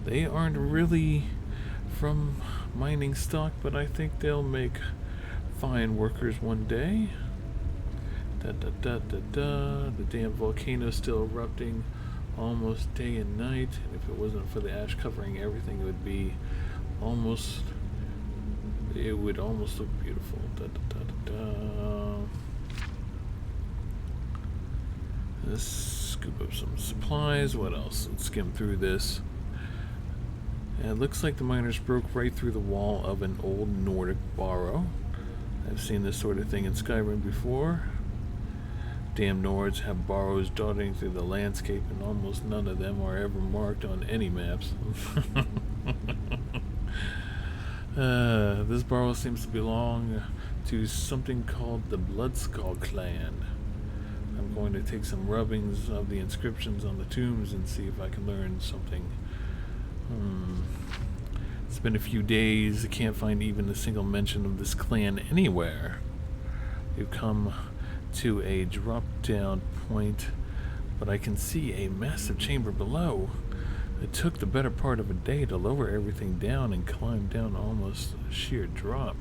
Speaker 1: They aren't really from mining stock, but I think they'll make fine workers one day. The damn volcano's still erupting almost day and night, and if it wasn't for the ash covering everything, it would almost look beautiful. Let's scoop up some supplies. What else? Let's skim through this. And it looks like the miners broke right through the wall of an old Nordic barrow. I've seen this sort of thing in Skyrim before. Damn Nords have barrows dotting through the landscape, and almost none of them are ever marked on any maps. This barrow seems to belong to something called the Bloodskull clan. I'm going to take some rubbings of the inscriptions on the tombs and see if I can learn something. It's been a few days. I can't find even a single mention of this clan anywhere. We've come to a drop-down point, but I can see a massive chamber below. It took the better part of a day to lower everything down and climb down almost a sheer drop.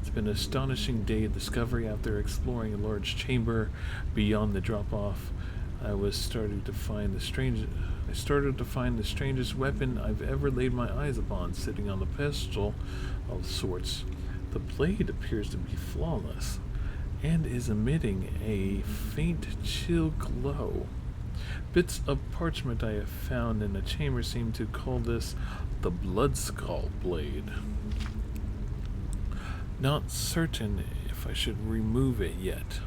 Speaker 1: It's been an astonishing day of discovery. After exploring a large chamber beyond the drop-off, I started to find the strangest weapon I've ever laid my eyes upon, sitting on the pedestal of sorts. The blade appears to be flawless and is emitting a faint chill glow. Bits of parchment I have found in the chamber seem to call this the Bloodskull blade. Not certain if I should remove it yet.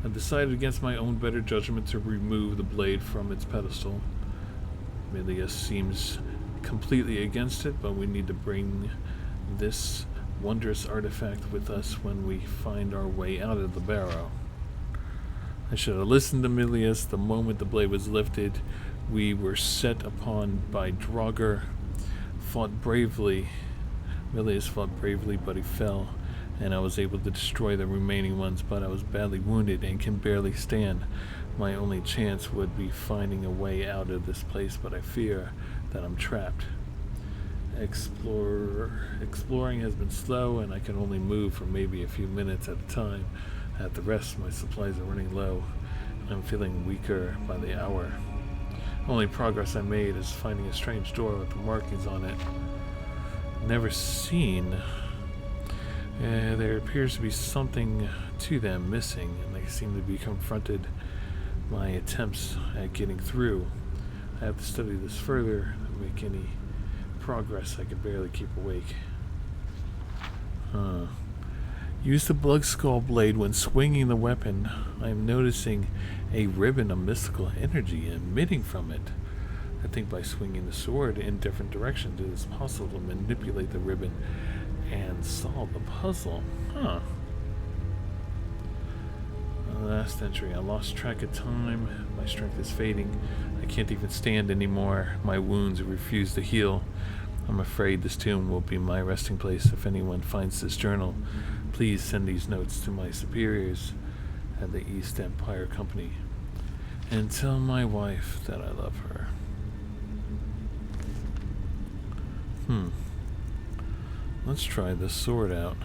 Speaker 1: I decided against my own better judgment to remove the blade from its pedestal. Milius seems completely against it, but we need to bring this wondrous artifact with us when we find our way out of the barrow. I should have listened to Milius the moment the blade was lifted. We were set upon by Draugr. Milius fought bravely, but he fell, and I was able to destroy the remaining ones, but I was badly wounded and can barely stand. My only chance would be finding a way out of this place, but I fear that I'm trapped. Exploring has been slow, and I can only move for maybe a few minutes at a time. At the rest, my supplies are running low, and I'm feeling weaker by the hour. Only progress I made is finding a strange door with the markings on it. Never seen. There appears to be something to them missing, and they seem to be confronted my attempts at getting through. I have to study this further to make any progress. I can barely keep awake. Use the Bloodskull blade when swinging the weapon. I am noticing a ribbon of mystical energy emitting from it. I think by swinging the sword in different directions it is possible to manipulate the ribbon and solve the puzzle. Last entry. I lost track of time. My strength is fading. I can't even stand anymore. My wounds refuse to heal. I'm afraid this tomb will be my resting place. If anyone finds this journal, please send these notes to my superiors at the East Empire Company and tell my wife that I love her. Let's try this sword out.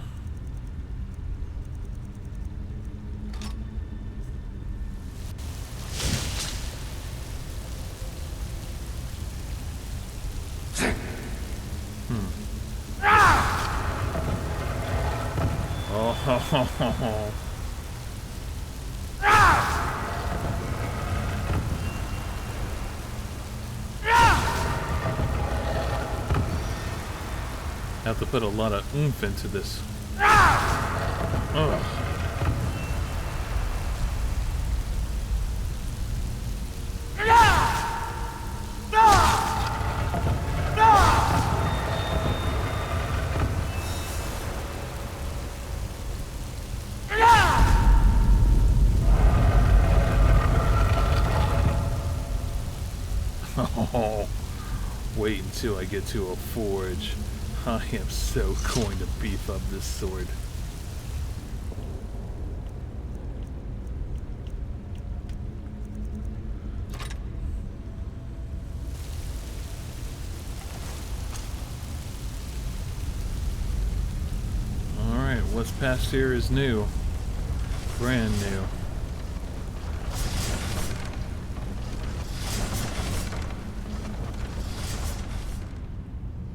Speaker 1: Oh, have to put a lot of oomph into this. Oh. Wait until I get to a forge. I am so going to beef up this sword. Alright, what's past here is new. Brand new.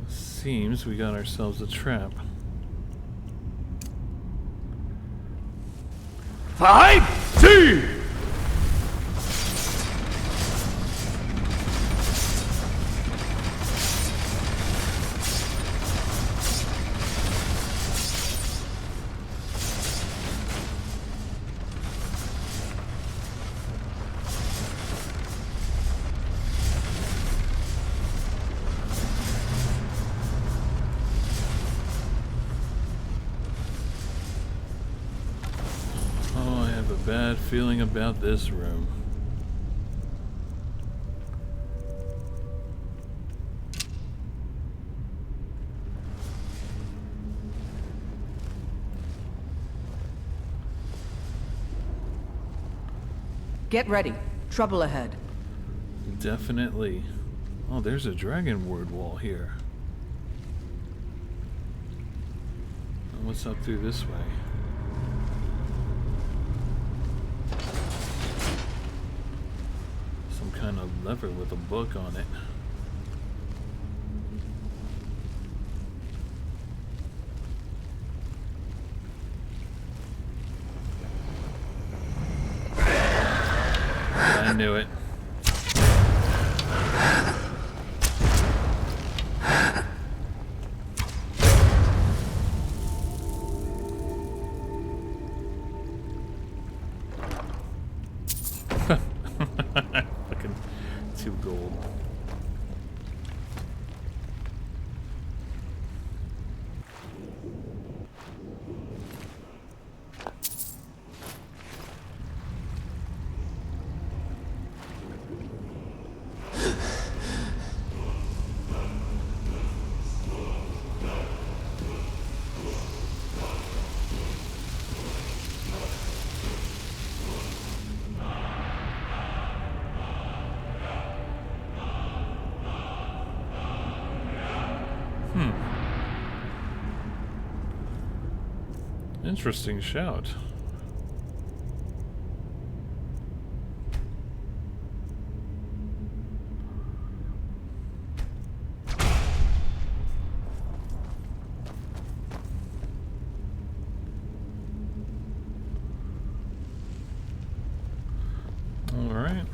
Speaker 1: Seems we got ourselves a trap.
Speaker 8: 5, 2!
Speaker 1: Bad feeling about this room.
Speaker 13: Get ready. Trouble ahead.
Speaker 1: Definitely. Oh, there's a dragon word wall here. What's up through this way? Kind of lever with a book on it. I knew it. Gold. Interesting shout. All right.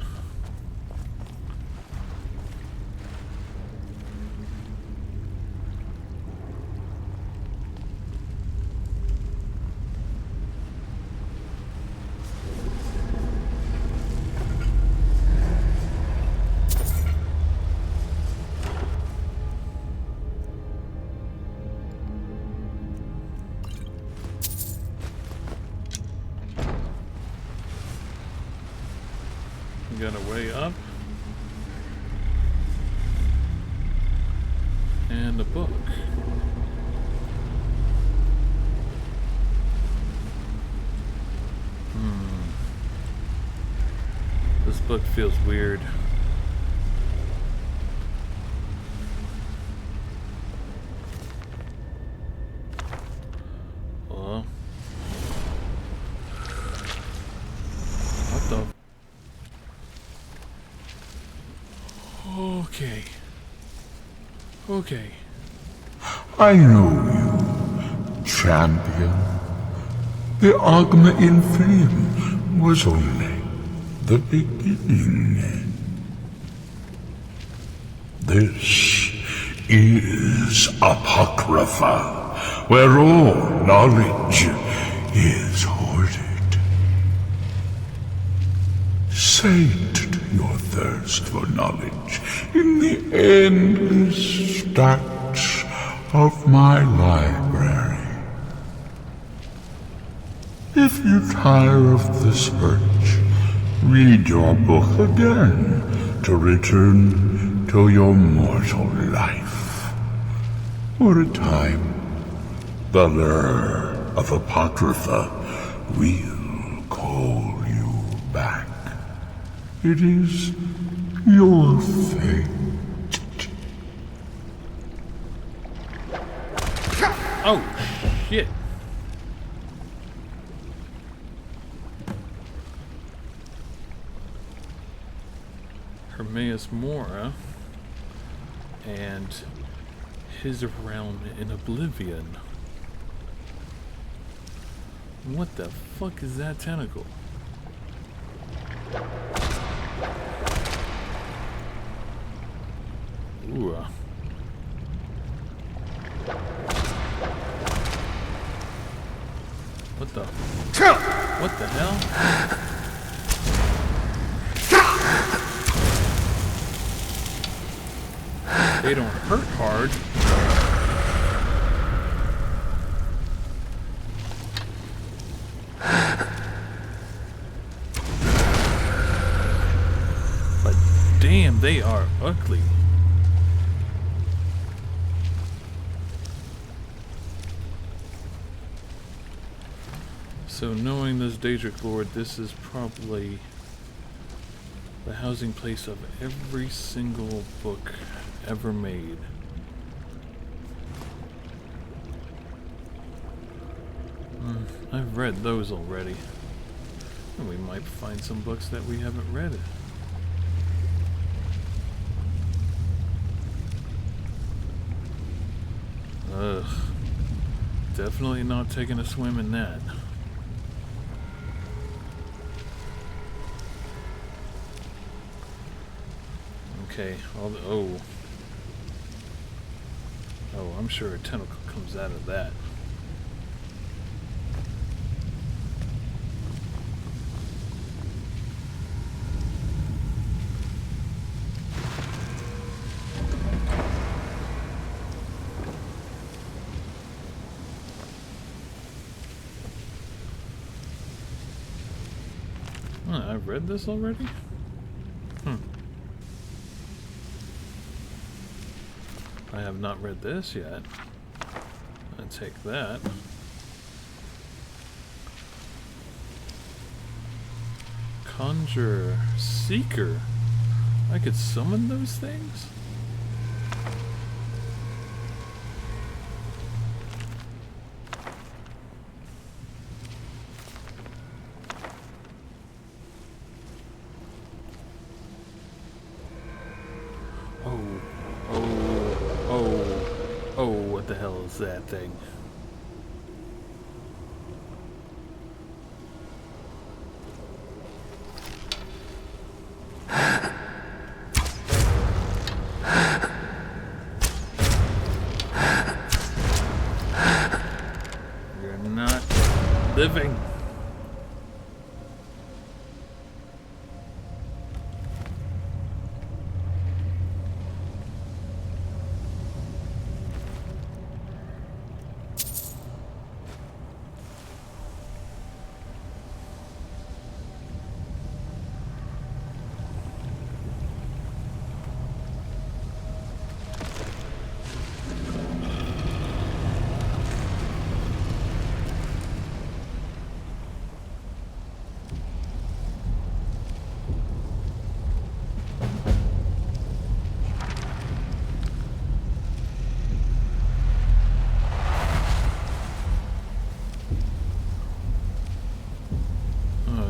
Speaker 1: Got a way up. And a book. This book feels weird. Hello? What the? Okay. Okay.
Speaker 14: I know you, champion. The Ogma in Flames was only the beginning. This is Apocrypha, where all knowledge is hoarded. Sate your thirst for knowledge in the endless stacks of my library. If you tire of the search, read your book again to return to your mortal life. For a time, the lure of Apocrypha will call you back. It is your fate.
Speaker 1: Oh, shit. Hermaeus Mora and his realm in Oblivion. What the fuck is that tentacle? Ooh. What the? What the hell? They don't hurt hard. But damn, they are ugly. So knowing this Daedric Lord, this is probably the housing place of every single book ever made. I've read those already. And we might find some books that we haven't read. Ugh. Definitely not taking a swim in that. Okay, oh, I'm sure a tentacle comes out of that. I've read this already? I have not read this yet. I take that. Conjure Seeker. I could summon those things? What the hell is that thing? You're not living.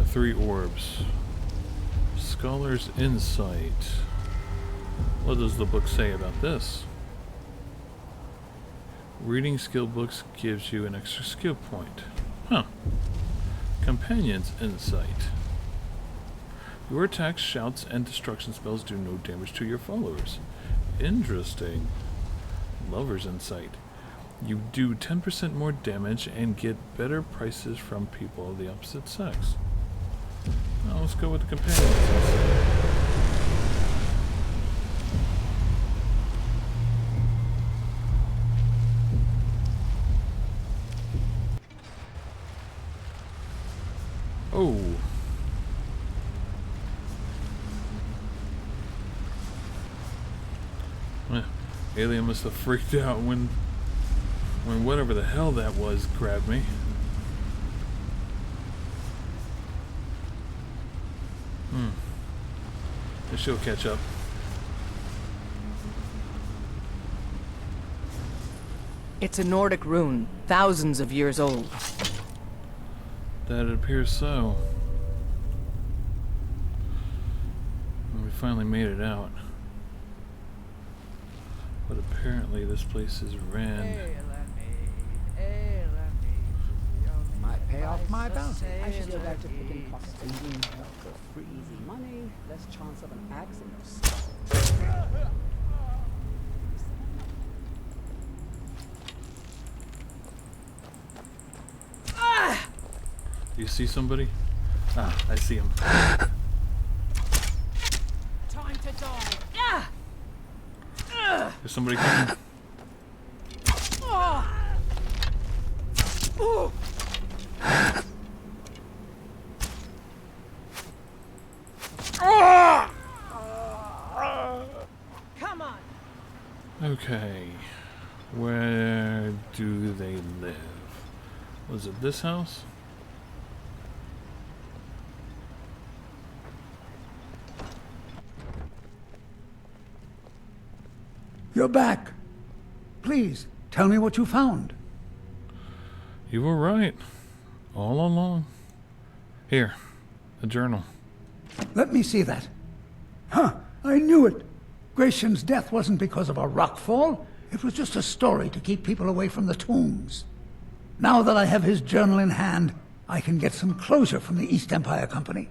Speaker 1: Three orbs. Scholar's Insight. What does the book say about this? Reading skill books gives you an extra skill point. Huh. Companion's Insight. Your attacks, shouts, and destruction spells do no damage to your followers. Interesting. Lover's Insight. You do 10% more damage and get better prices from people of the opposite sex. Now let's go with the companions. Oh. Alien must have freaked out when whatever the hell that was grabbed me. She'll catch up.
Speaker 13: It's a Nordic rune, thousands of years old.
Speaker 1: That it appears so. We finally made it out. But apparently this place is ran.
Speaker 12: Might pay off my bounty.
Speaker 6: I should go back to picking pockets and doing help for free easy money, less chance of an axe in your skull.
Speaker 1: Do you see somebody? Ah, I see him.
Speaker 13: Time to die.
Speaker 1: There's somebody coming.
Speaker 13: Come on.
Speaker 1: Okay. Where do they live? Was it this house?
Speaker 12: You're back. Please, tell me what you found.
Speaker 1: You were right. All along. Here, a journal.
Speaker 12: Let me see that. Huh, I knew it. Gratian's death wasn't because of a rockfall. It was just a story to keep people away from the tombs. Now that I have his journal in hand, I can get some closure from the East Empire Company.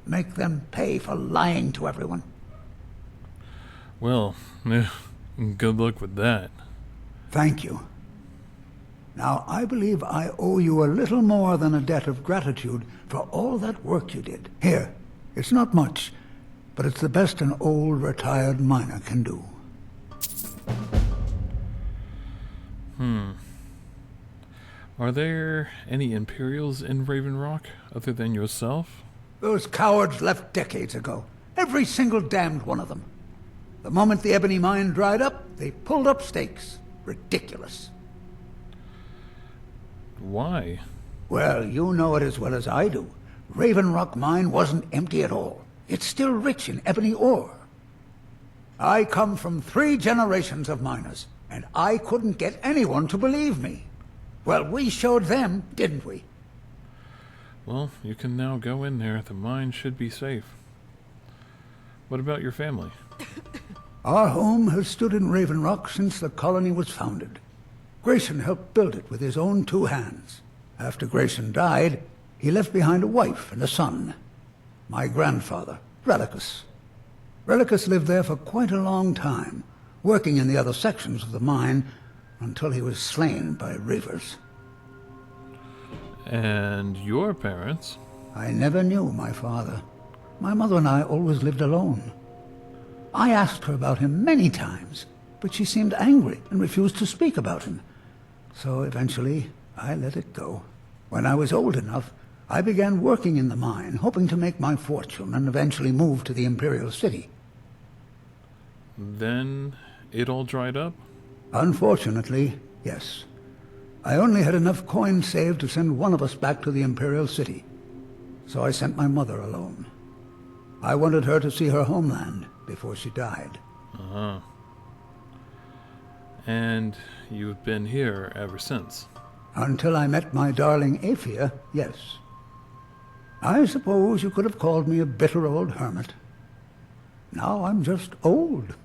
Speaker 12: Make them pay for lying to everyone.
Speaker 1: Well, good luck with that.
Speaker 12: Thank you. Now, I believe I owe you a little more than a debt of gratitude for all that work you did. Here, it's not much, but it's the best an old retired miner can do.
Speaker 1: Are there any Imperials in Raven Rock other than yourself?
Speaker 12: Those cowards left decades ago. Every single damned one of them. The moment the ebony mine dried up, they pulled up stakes. Ridiculous.
Speaker 1: Why?
Speaker 12: Well, you know it as well as I do. Raven Rock Mine wasn't empty at all. It's still rich in ebony ore. I come from 3 generations of miners, and I couldn't get anyone to believe me. Well, we showed them, didn't we?
Speaker 1: Well, you can now go in there. The mine should be safe. What about your family?
Speaker 12: Our home has stood in Raven Rock since the colony was founded. Grayson helped build it with his own 2 hands. After Grayson died, he left behind a wife and a son. My grandfather, Relicus. Relicus lived there for quite a long time, working in the other sections of the mine until he was slain by reavers.
Speaker 1: And your parents?
Speaker 12: I never knew my father. My mother and I always lived alone. I asked her about him many times, but she seemed angry and refused to speak about him. So eventually, I let it go. When I was old enough, I began working in the mine, hoping to make my fortune and eventually move to the Imperial City.
Speaker 1: Then it all dried up?
Speaker 12: Unfortunately, yes. I only had enough coin saved to send one of us back to the Imperial City. So I sent my mother alone. I wanted her to see her homeland before she died.
Speaker 1: Uh-huh. And you've been here ever since?
Speaker 12: Until I met my darling Aphia, yes. I suppose you could have called me a bitter old hermit. Now I'm just old.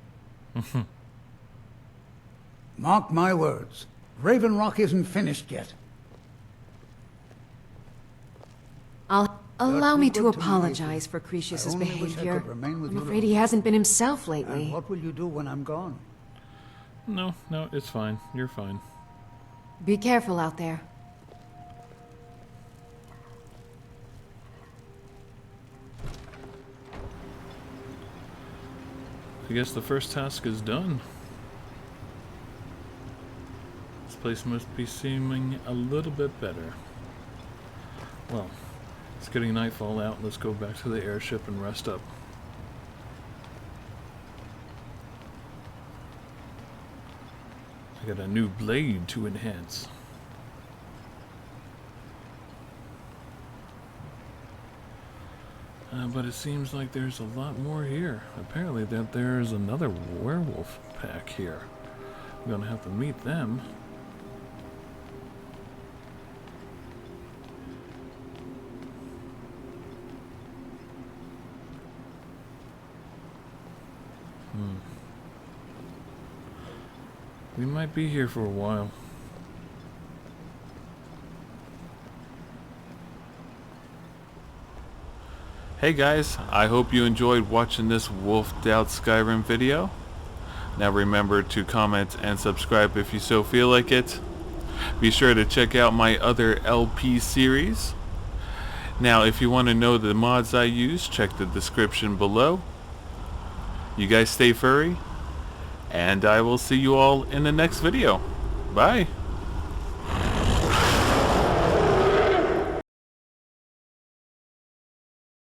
Speaker 12: Mark my words. Raven Rock isn't finished yet.
Speaker 11: Allow me to apologize for Cretius's behavior. I'm afraid he hasn't been himself lately.
Speaker 12: And what will you do when I'm gone?
Speaker 1: No, it's fine. You're fine.
Speaker 11: Be careful out there.
Speaker 1: I guess the first task is done. This place must be seeming a little bit better. Well, it's getting nightfall out. Let's go back to the airship and rest up. I got a new blade to enhance. But it seems like there's a lot more here. Apparently that there's another werewolf pack here. I'm gonna have to meet them. We might be here for a while. Hey guys, I hope you enjoyed watching this Wolfed Out Skyrim video. Now remember to comment and subscribe if you so feel like it. Be sure to check out my other LP series. Now if you want to know the mods I use, check the description below. You guys stay furry, and I will see you all in the next video. Bye!